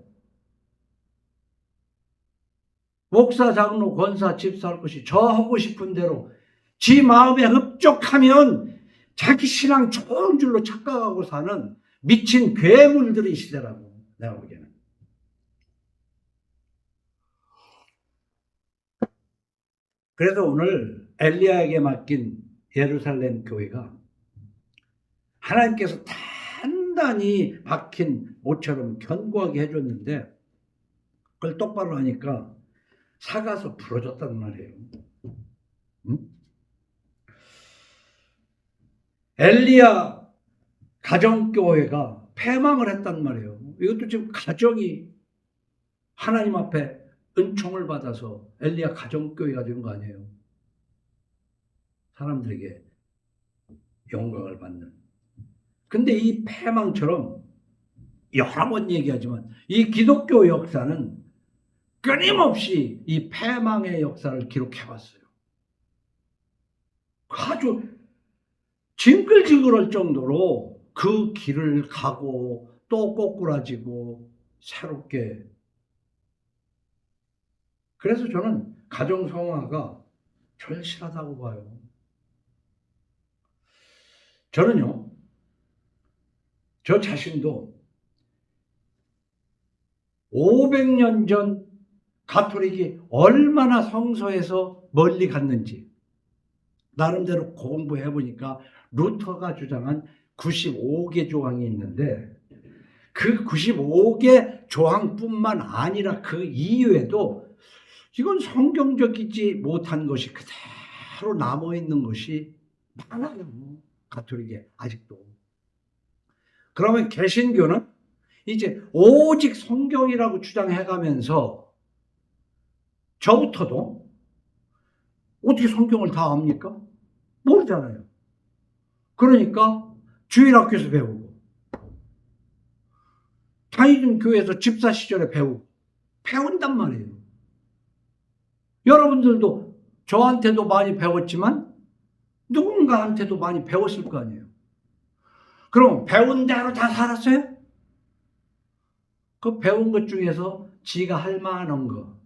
목사, 장로, 권사, 집사 할 것이 저 하고 싶은 대로 지 마음에 흡족하면 자기 신앙 좋은 줄로 착각하고 사는 미친 괴물들의 시대라고 내가 보기에는. 그래서 오늘 엘리야에게 맡긴 예루살렘 교회가 하나님께서 단단히 박힌 모처럼 견고하게 해줬는데 그걸 똑바로 하니까 사가서 부러졌단 말이에요. 응? 엘리야 가정교회가 패망을 했단 말이에요. 이것도 지금 가정이 하나님 앞에 은총을 받아서 엘리야 가정교회가 된 거 아니에요. 사람들에게 영광을 받는. 근데 이 패망처럼 여러 번 얘기하지만 이 기독교 역사는 끊임없이 이 패망의 역사를 기록해왔어요. 아주 징글징글할 정도로 그 길을 가고 또 꼬꾸라지고 새롭게. 그래서 저는 가정성화가 절실하다고 봐요. 저는요, 저 자신도 500년 전 가톨릭이 얼마나 성서에서 멀리 갔는지 나름대로 공부해 보니까 루터가 주장한 95개 조항이 있는데 그 95개 조항뿐만 아니라 그 이외에도 이건 성경적이지 못한 것이 그대로 남아있는 것이 많아요. 가톨릭에 아직도. 그러면 개신교는 이제 오직 성경이라고 주장해가면서 저부터도 어떻게 성경을 다 압니까? 모르잖아요. 그러니까 주일학교에서 배우고 다니던 교회에서 집사 시절에 배운단 말이에요. 여러분들도 저한테도 많이 배웠지만 누군가한테도 많이 배웠을 거 아니에요. 그럼 배운 대로 다 살았어요? 그 배운 것 중에서 지가 할 만한 거,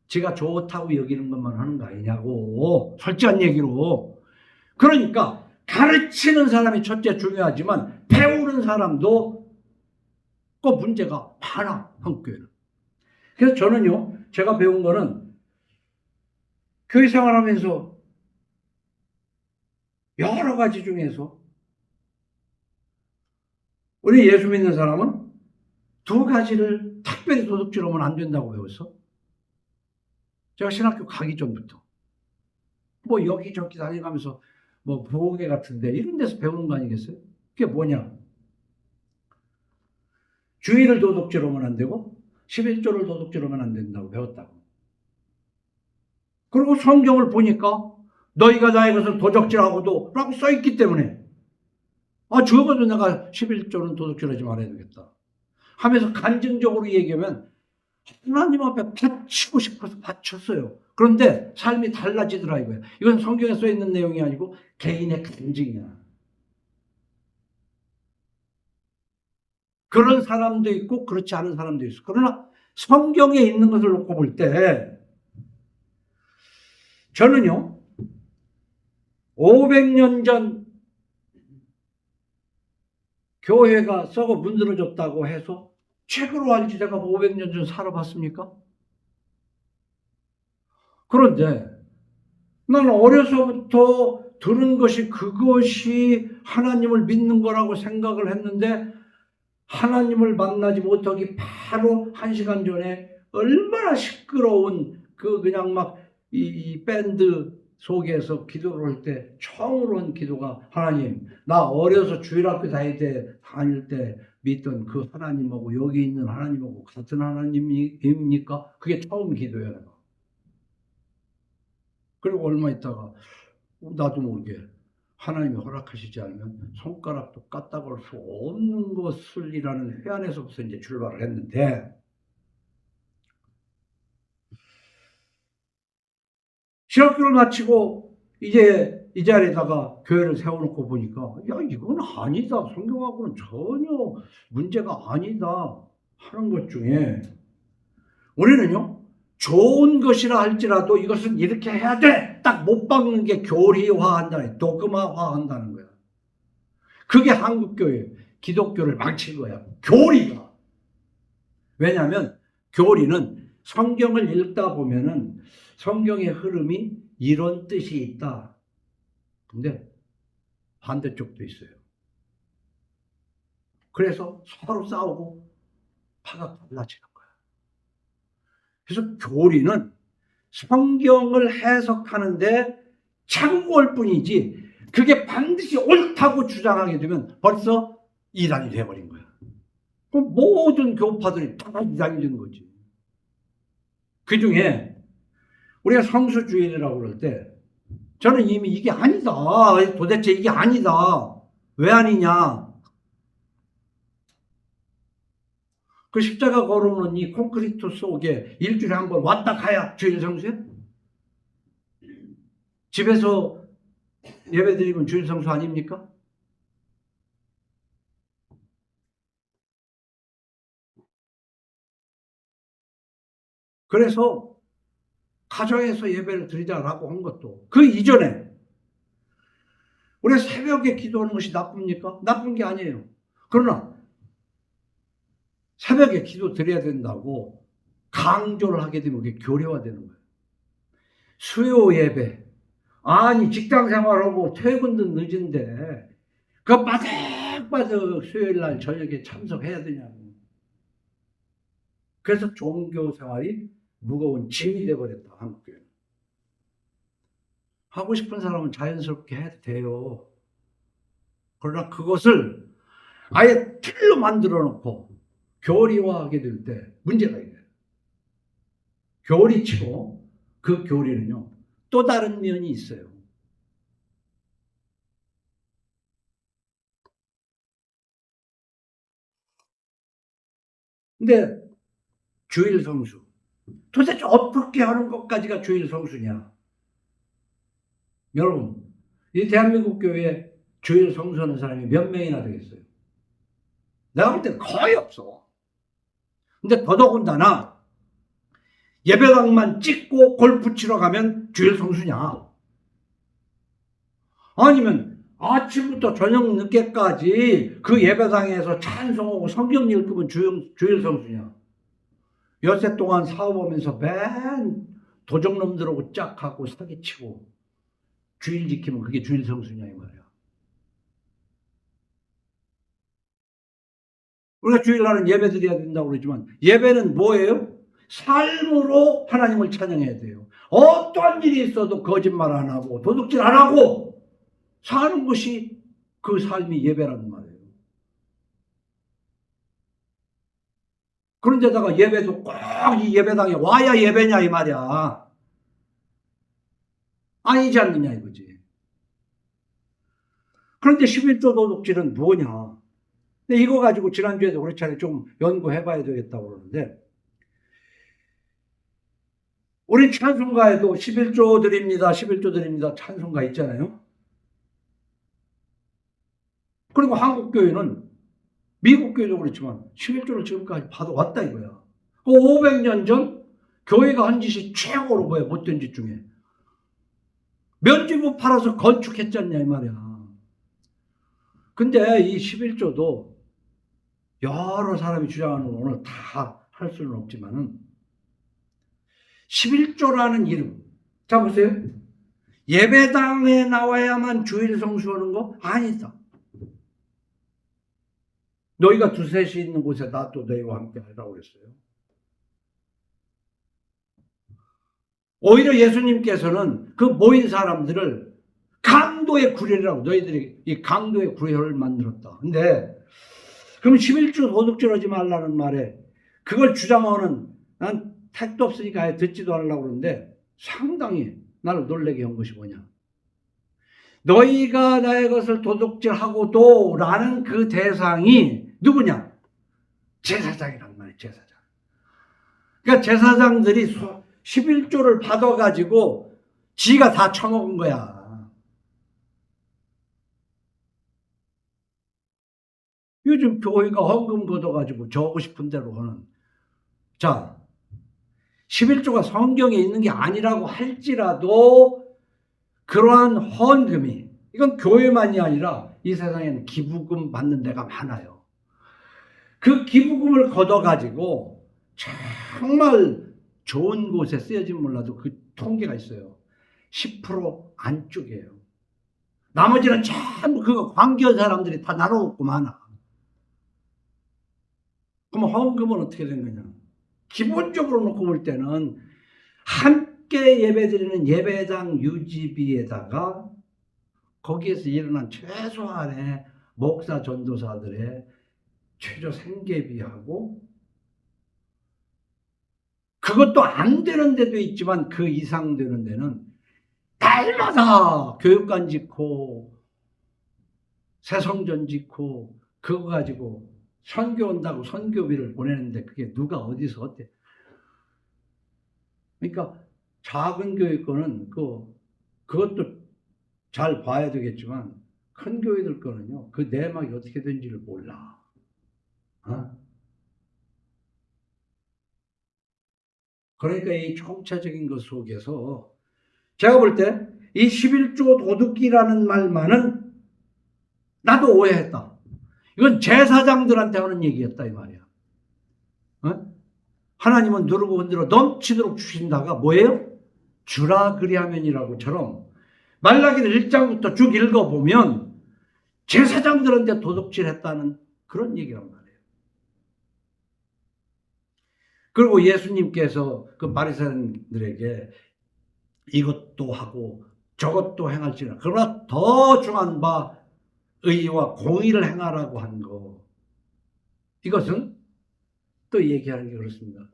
지가 좋다고 여기는 것만 하는 거 아니냐고. 솔직한 얘기로. 그러니까 가르치는 사람이 첫째 중요하지만 배우는 사람도 꼭 문제가 많아, 한국교회는. 그래서 저는요, 제가 배운 거는 교회 생활하면서 여러 가지 중에서 우리 예수 믿는 사람은 두 가지를 특별히 도둑질하면 안 된다고 배웠어. 제가 신학교 가기 전부터 뭐 여기저기 다니면서 뭐 부흥회 같은데 이런 데서 배우는 거 아니겠어요? 그게 뭐냐? 주일을 도둑질하면 안 되고 11조를 도둑질하면 안 된다고 배웠다고. 그리고 성경을 보니까 너희가 나의 것을 도적질하고도 라고 써있기 때문에 적어도 내가 11조는 도둑질하지 말아야 되겠다 하면서 간증적으로 얘기하면 하나님 앞에 바치고 싶어서 바쳤어요. 그런데 삶이 달라지더라 이거야. 이건 성경에 써있는 내용이 아니고 개인의 간증이야. 그런 사람도 있고 그렇지 않은 사람도 있어. 그러나 성경에 있는 것을 놓고 볼 때 저는요 500년 전 교회가 썩어 문드러졌다고 해서 책으로 알지 제가 500년 전 살아봤습니까? 그런데 나는 어려서부터 들은 것이 그것이 하나님을 믿는 거라고 생각을 했는데 하나님을 만나지 못하기 바로 1시간 전에 얼마나 시끄러운 그냥 막 이 밴드 속에서 기도를 할 때 처음으로 한 기도가 하나님 나 어려서 주일학교 다닐 때 믿던 그 하나님하고 여기 있는 하나님하고 같은 하나님입니까? 그게 처음 기도예요. 그리고 얼마 있다가 나도 모르게 하나님이 허락하시지 않으면 손가락도 까딱할 수 없는 것을이라는 회안에서부터 이제 출발을 했는데 신학교를 마치고 이제 이 자리에다가 교회를 세워놓고 보니까 야 이건 아니다. 성경하고는 전혀 문제가 아니다 하는 것 중에 우리는요 좋은 것이라 할지라도 이것은 이렇게 해야 돼. 딱 못 박는 게 교리화한다는 도그마화한다는 거야. 그게 한국교회 기독교를 망친 거야. 교리가. 왜냐하면 교리는 성경을 읽다 보면은 성경의 흐름이 이런 뜻이 있다. 근데 반대쪽도 있어요. 그래서 서로 싸우고 파가 갈라지는 거야. 그래서 교리는 성경을 해석하는데 참고할 뿐이지 그게 반드시 옳다고 주장하게 되면 벌써 이단이 돼버린 거야. 그럼 모든 교파들이 다 이단이 된 거지. 그 중에 우리가 성수주일이라고 그럴 때 저는 이미 이게 아니다. 도대체 이게 아니다. 왜 아니냐. 그 십자가 걸어놓은 이 콘크리트 속에 일주일에 한 번 왔다 가야 주일 성수야? 집에서 예배 드리면 주일 성수 아닙니까? 그래서 가정에서 예배를 드리자라고 한 것도 그 이전에 우리가 새벽에 기도하는 것이 나쁩니까? 나쁜 게 아니에요. 그러나 새벽에 기도 드려야 된다고 강조를 하게 되면 그게 교리화되는 거예요. 수요 예배 아니 직장 생활하고 퇴근도 늦은데 그 빠득빠득 수요일 날 저녁에 참석해야 되냐고. 그래서 종교 생활이 무거운 짐이 돼버렸다. 한국교회는. 하고 싶은 사람은 자연스럽게 해도 돼요. 그러나 그것을 아예 틀로 만들어 놓고 교리화하게 될 때 문제가 있어요. 교리치고 그 교리는요 또 다른 면이 있어요. 근데 주일 성수 도대체 어떻게 하는 것까지가 주일 성수냐? 여러분 이 대한민국 교회에 주일 성수하는 사람이 몇 명이나 되겠어요? 내가 볼 때 거의 없어. 근데 더더군다나 예배당만 찍고 골프 치러 가면 주일 성수냐? 아니면 아침부터 저녁 늦게까지 그 예배당에서 찬송하고 성경 읽으면 주일 성수냐? 여세 동안 사업하면서 맨 도적놈들하고 짝하고 사기치고 주일 지키면 그게 주일 성수냐 이 말이야. 우리가 주일날은 예배 드려야 된다고 그러지만 예배는 뭐예요? 삶으로 하나님을 찬양해야 돼요. 어떠한 일이 있어도 거짓말 안 하고 도둑질 안 하고 사는 것이 그 삶이 예배라는 말이에요. 그런데다가 예배도 꼭 이 예배당에 와야 예배냐 이 말이야. 아니지 않느냐 이거지. 그런데 11조 도둑질은 뭐냐? 근데 이거 가지고 지난주에도 그렇잖아요. 좀 연구해봐야 되겠다고 그러는데 우리 찬송가에도 11조 드립니다. 11조 드립니다. 찬송가 있잖아요. 그리고 한국교회는 미국 교회도 그렇지만 11조를 지금까지 받아왔다 이거야. 그 500년 전 교회가 한 짓이 최고로 뭐야 못된 짓 중에 면지부 팔아서 건축했잖냐 이 말이야. 근데 이 11조도 여러 사람이 주장하는 건 오늘 다 할 수는 없지만은 11조라는 이름. 자 보세요. 예배당에 나와야만 주일 성수하는 거 아니다. 너희가 두셋이 있는 곳에 나 또 너희와 함께 하라고 그랬어요. 오히려 예수님께서는 그 모인 사람들을 강도의 구렬이라고 너희들이 이 강도의 구렬을 만들었다. 근데 그럼 11조 도둑질하지 말라는 말에 그걸 주장하는 난 택도 없으니까 듣지도 않으려고 그러는데 상당히 나를 놀라게 한 것이 뭐냐. 너희가 나의 것을 도둑질하고도 라는 그 대상이 누구냐? 제사장이란 말이에요. 제사장. 그러니까 제사장들이 11조를 받아가지고 지가 다 처먹은 거야. 요즘 교회가 헌금 걷어가지고 적고 싶은 대로 하는. 자, 11조가 성경에 있는 게 아니라고 할지라도 그러한 헌금이 이건 교회만이 아니라 이 세상에는 기부금 받는 데가 많아요. 그 기부금을 걷어가지고 정말 좋은 곳에 쓰여지면 몰라도 그 통계가 있어요. 10% 안쪽이에요. 나머지는 전부 그거 관계한 사람들이 다 나눠먹고 많아. 그럼 헌금은 어떻게 된 거냐? 기본적으로 놓고 볼 때는 함께 예배드리는 예배당 유지비에다가 거기에서 일어난 최소한의 목사 전도사들의 최저 생계비하고 그것도 안 되는 데도 있지만 그 이상 되는 데는 달마다 교육관 짓고 새성전 짓고 그거 가지고 선교 온다고 선교비를 보내는데 그게 누가 어디서 어때? 그러니까 작은 교회권은 그것도 잘 봐야 되겠지만 큰 교회들 거는요 그 내막이 어떻게 된지를 몰라. 그러니까 이 총체적인 것 속에서 제가 볼 때 이 11조 도둑이라는 말만은 나도 오해했다. 이건 제사장들한테 하는 얘기였다 이 말이야. 하나님은 누르고 흔들어 넘치도록 주신다가 뭐예요? 주라 그리하면이라고처럼 말라기를 1장부터 쭉 읽어보면 제사장들한테 도둑질했다는 그런 얘기란 말이에요. 그리고 예수님께서 그 바리새인들에게 이것도 하고 저것도 행할지라 그러나 더 중한 바 의와 공의를 행하라고 한 거. 이것은 또 얘기하는 게 그렇습니다.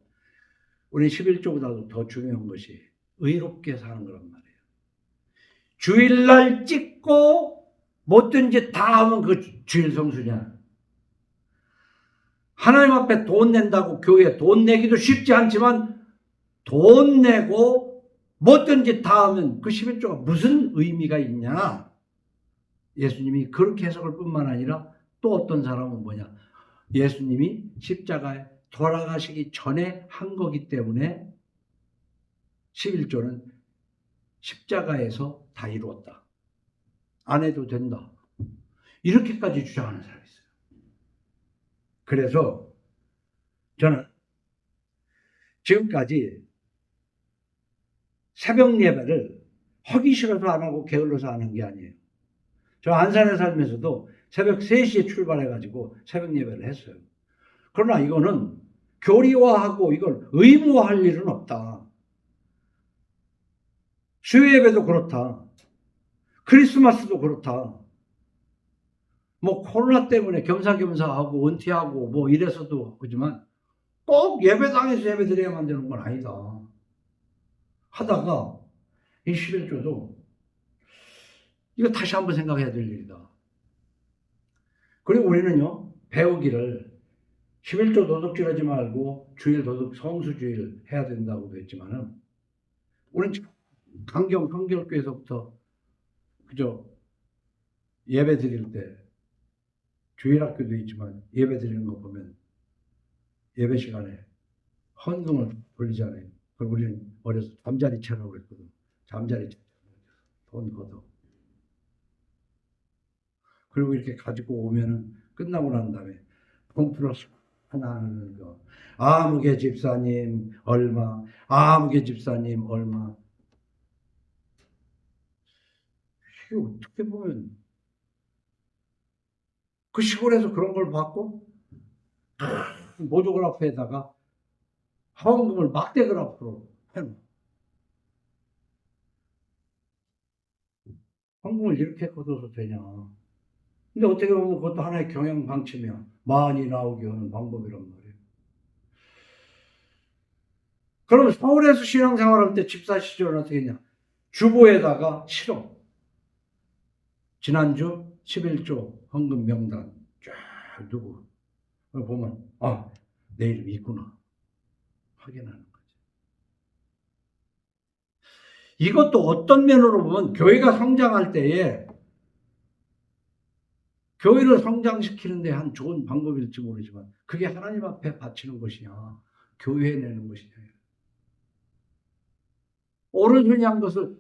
우리 11조보다도 더 중요한 것이 의롭게 사는 거란 말이에요. 주일날 찍고 뭐든지 다 하면 그 주일 성수냐. 하나님 앞에 돈 낸다고 교회에 돈 내기도 쉽지 않지만 돈 내고 뭐든지 다 하면 그 11조가 무슨 의미가 있냐. 예수님이 그렇게 해석할 뿐만 아니라 또 어떤 사람은 뭐냐. 예수님이 십자가에 돌아가시기 전에 한 거기 때문에 11조는 십자가에서 다 이루었다. 안 해도 된다. 이렇게까지 주장하는 사람이 있어요. 그래서 저는 지금까지 새벽 예배를 하기 싫어서 안 하고 게을러서 하는 게 아니에요. 저 안산에 살면서도 새벽 3시에 출발해가지고 새벽 예배를 했어요. 그러나 이거는 교리화하고 이걸 의무화할 일은 없다. 수요 예배도 그렇다. 크리스마스도 그렇다. 뭐 코로나 때문에 겸사겸사하고 은퇴하고 뭐 이래서도 그렇지만 꼭 예배당에서 예배 드려야만 되는 건 아니다. 하다가 이 11조도 이거 다시 한번 생각해야 될 일이다. 그리고 우리는요, 배우기를 11조 도둑질 하지 말고 주일 도둑 성수주일 해야 된다고도 했지만은 우리는 강경 성결교에서부터 그저 예배 드릴 때 주일학교도 있지만 예배 드리는 거 보면 예배 시간에 헌금을 돌리잖아요. 그걸 우리는 어려서 잠자리채라고 그랬거든. 잠자리채 돈 걷어. 그리고 이렇게 가지고 오면은 끝나고 난 다음에 봉투를 하나 하는 거. 아무개 집사님 얼마, 아무개 집사님 얼마. 이게 어떻게 보면 그 시골에서 그런 걸 받고 모조그래프에다가 헌금을 막대그래프로 해놓은. 헌금을 이렇게 걷어서 되냐. 근데 어떻게 보면 그것도 하나의 경영 방침이야. 많이 나오게 하는 방법이란 말이에요. 그럼 서울에서 신앙생활할 때 집사 시절은 어떻게 했냐. 주보에다가 실어. 지난주 11조 헌금 명단 쫙 두고 보면 내 이름이 있구나 확인하는 거죠. 이것도 어떤 면으로 보면 교회가 성장할 때에 교회를 성장시키는 데 한 좋은 방법일지 모르지만 그게 하나님 앞에 바치는 것이냐 교회에 내는 것이냐. 오른손이 한 것을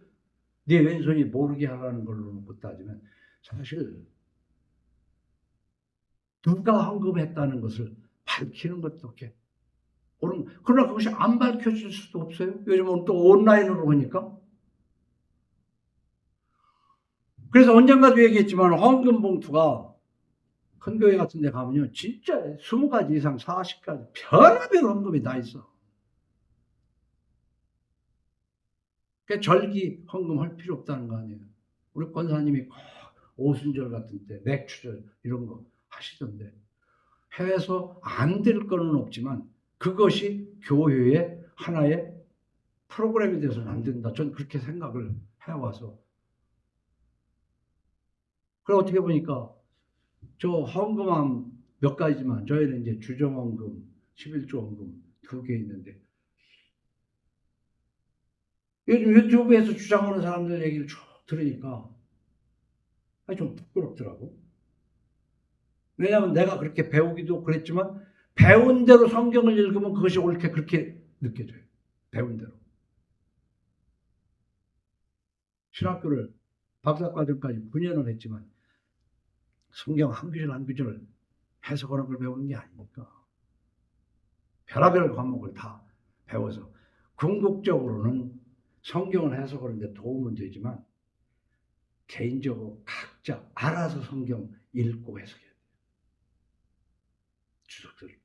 네 왼손이 모르게 하라는 걸로 놓고 따지면 사실 누가 헌금했다는 것을 밝히는 것도 없게. 그러나 그것이 안 밝혀질 수도 없어요. 요즘은 또 온라인으로 하니까. 그래서 언젠가도 얘기했지만 헌금 봉투가 큰 교회 같은 데 가면요. 진짜 20가지 이상 40가지 별의별 헌금이 다 있어. 그러니까 절기 헌금할 필요 없다는 거 아니에요. 우리 권사님이 오순절 같은 때 맥주절 이런 거 하시던데 해서 안 될 거는 없지만 그것이 교회의 하나의 프로그램이 돼서는 안 된다. 전 그렇게 생각을 해와서. 그래 어떻게 보니까 저 헌금함 몇 가지지만 저희는 이제 주정헌금, 11조 헌금 2개 있는데 요즘 유튜브에서 주장하는 사람들 얘기를 쭉 들으니까 좀 부끄럽더라고. 왜냐하면 내가 그렇게 배우기도 그랬지만 배운 대로 성경을 읽으면 그것이 옳게 그렇게 느껴져요. 배운 대로. 신학교를 박사과정까지 9년을 했지만 성경 한 구절 한 구절 해석하는 걸 배우는 게 아니니까 별의별 과목을 다 배워서 궁극적으로는 성경을 해석하는 데 도움은 되지만 개인적으로 각자 알아서 성경 읽고 해석해야 돼요. 주석들.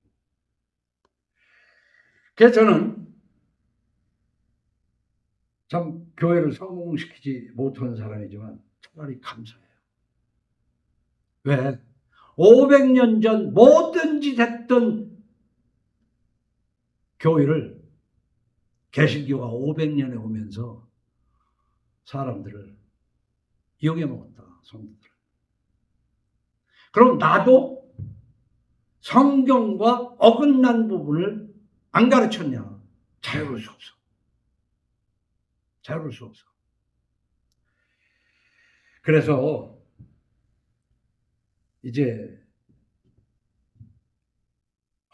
그래서 저는 참 교회를 성공시키지 못한 사람이지만 차라리 감사해요. 왜? 500년 전 뭐든지 됐던 교회를 개신교가 500년에 오면서 사람들을 이용해 먹었다. 성도들. 그럼 나도 성경과 어긋난 부분을 안 가르쳤냐? 자유로울 수 없어. 자유로울 수 없어. 그래서 이제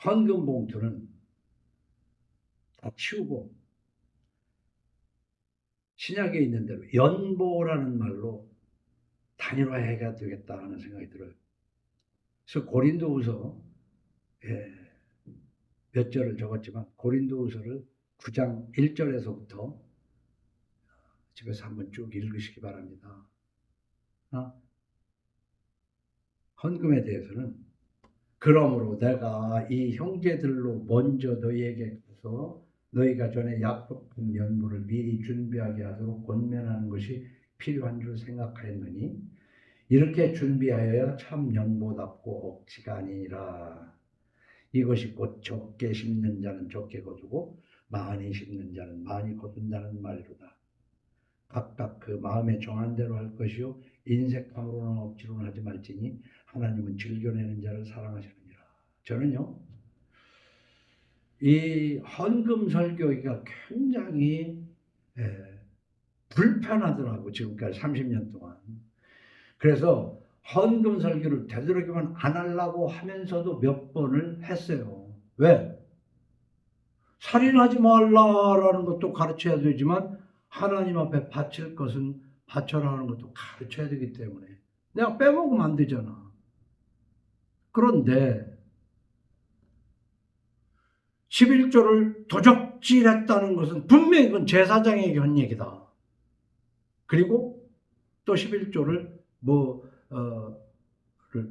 헌금 봉투는 다 치우고 신약에 있는 대로 연보라는 말로 단일화해야 되겠다 하는 생각이 들어요. 그래서 고린도후서 몇 절을 적었지만 고린도후서를 9장 1절에서부터 집에서 한번 쭉 읽으시기 바랍니다. 헌금에 대해서는 그러므로 내가 이 형제들로 먼저 너희에게 가서 너희가 전에 약속한 연보를 미리 준비하게 하도록 권면하는 것이 필요한 줄 생각하였느니 이렇게 준비하여야 참 연보답고 억지가 아니니라. 이것이 곧 적게 심는 자는 적게 거두고 많이 심는 자는 많이 거둔다는 말이로다. 각각 그 마음에 정한 대로 할 것이요 인색함으로는 억지로는 하지 말지니 하나님은 즐겨내는 자를 사랑하시느니라. 저는요 이 헌금 설교가 굉장히 불편하더라고 지금까지 30년 동안. 그래서 헌금 설교를 되도록이면 안 하려고 하면서도 몇 번을 했어요. 왜? 살인하지 말라라는 것도 가르쳐야 되지만 하나님 앞에 바칠 것은 바쳐라는 것도 가르쳐야 되기 때문에 내가 빼먹으면 안 되잖아. 그런데 11조를 도적질했다는 것은 분명히 그건 제사장에게 한 얘기다. 그리고 또 11조를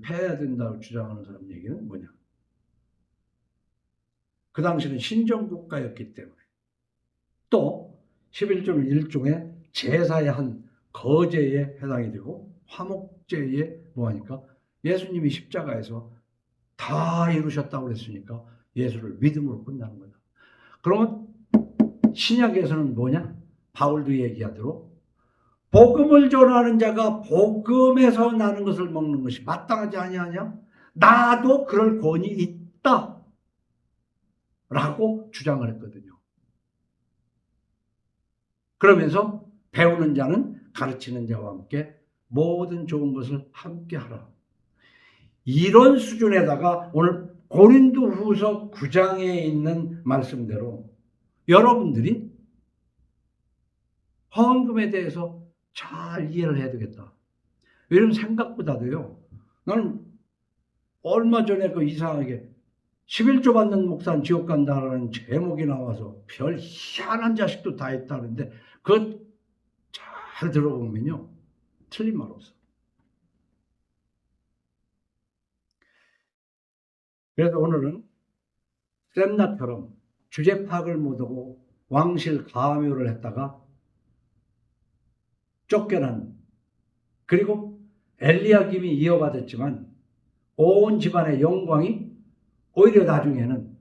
패야 된다고 주장하는 사람 얘기는 뭐냐? 그 당시는 신정국가였기 때문에 또 11조는 일종의 제사의 한 거제에 해당이 되고 화목제에 뭐하니까 예수님이 십자가에서 다 이루셨다고 그랬으니까 예수를 믿음으로 끝나는 거다. 그러면 신약에서는 뭐냐? 바울도 얘기하도록 복음을 전하는 자가 복음에서 나는 것을 먹는 것이 마땅하지 아니하냐? 나도 그럴 권위 있다 라고 주장을 했거든요. 그러면서 배우는 자는 가르치는 자와 함께 모든 좋은 것을 함께 하라. 이런 수준에다가 오늘 고린도후서 9장에 있는 말씀대로 여러분들이 헌금에 대해서 잘 이해를 해야 되겠다. 왜냐면 생각보다도요. 나는 얼마 전에 그 이상하게 11조 받는 목사는 지옥 간다라는 제목이 나와서 별 희한한 자식도 다 있다는데 그것 잘 들어보면요. 틀린 말 없어. 그래서 오늘은 셈나처럼 주제 파악을 못하고 왕실 가묘를 했다가 쫓겨난 그리고 엘리야김이 이어받았지만 온 집안의 영광이 오히려 나중에는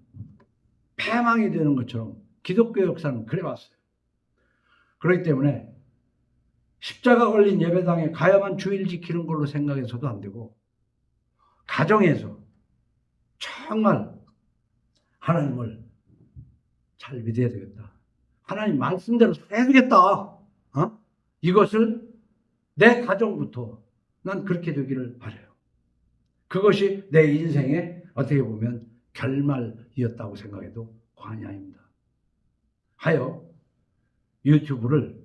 패망이 되는 것처럼 기독교 역사는 그래왔어요. 그렇기 때문에 십자가 걸린 예배당에 가야만 주일 지키는 걸로 생각해서도 안 되고 가정에서 정말 하나님을 잘 믿어야 되겠다. 하나님 말씀대로 해야 되겠다. 이것을 내 가정부터 난 그렇게 되기를 바라요. 그것이 내 인생의 어떻게 보면 결말이었다고 생각해도 과언이 아닙니다. 하여 유튜브를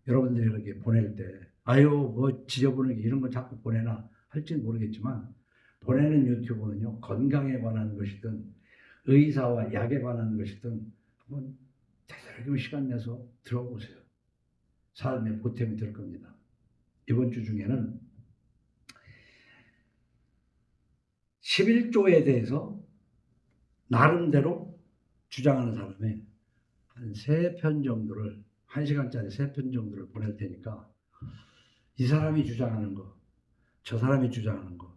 여러분들에게 보낼 때 아유 뭐 지저분하게 이런 거 자꾸 보내나 할지는 모르겠지만 보내는 유튜브는요 건강에 관한 것이든 의사와 약에 관한 것이든 한번 제대로 시간 내서 들어보세요. 삶의 보탬이 될 겁니다. 이번 주 중에는 11조에 대해서 나름대로 주장하는 사람의 한 3편 정도를 1시간짜리 3편 정도를 보낼 테니까 이 사람이 주장하는 거, 저 사람이 주장하는 거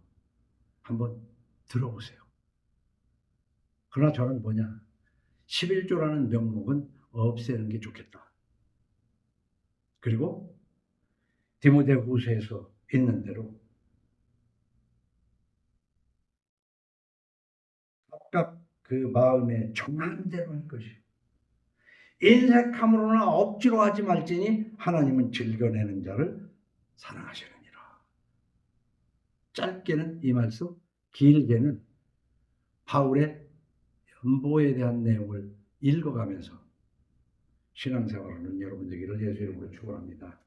한번 들어보세요. 그러나 저는 뭐냐? 11조라는 명목은 없애는 게 좋겠다. 그리고 디모데후서에서 있는 대로 각각 그 마음에 정한 대로 할 것이요. 인색함으로나 억지로 하지 말지니 하나님은 즐겨내는 자를 사랑하시느니라. 짧게는 이 말씀, 길게는 바울의 안보에 대한 내용을 읽어가면서 신앙생활하는 여러분 되기를 예수 이름으로 축원합니다.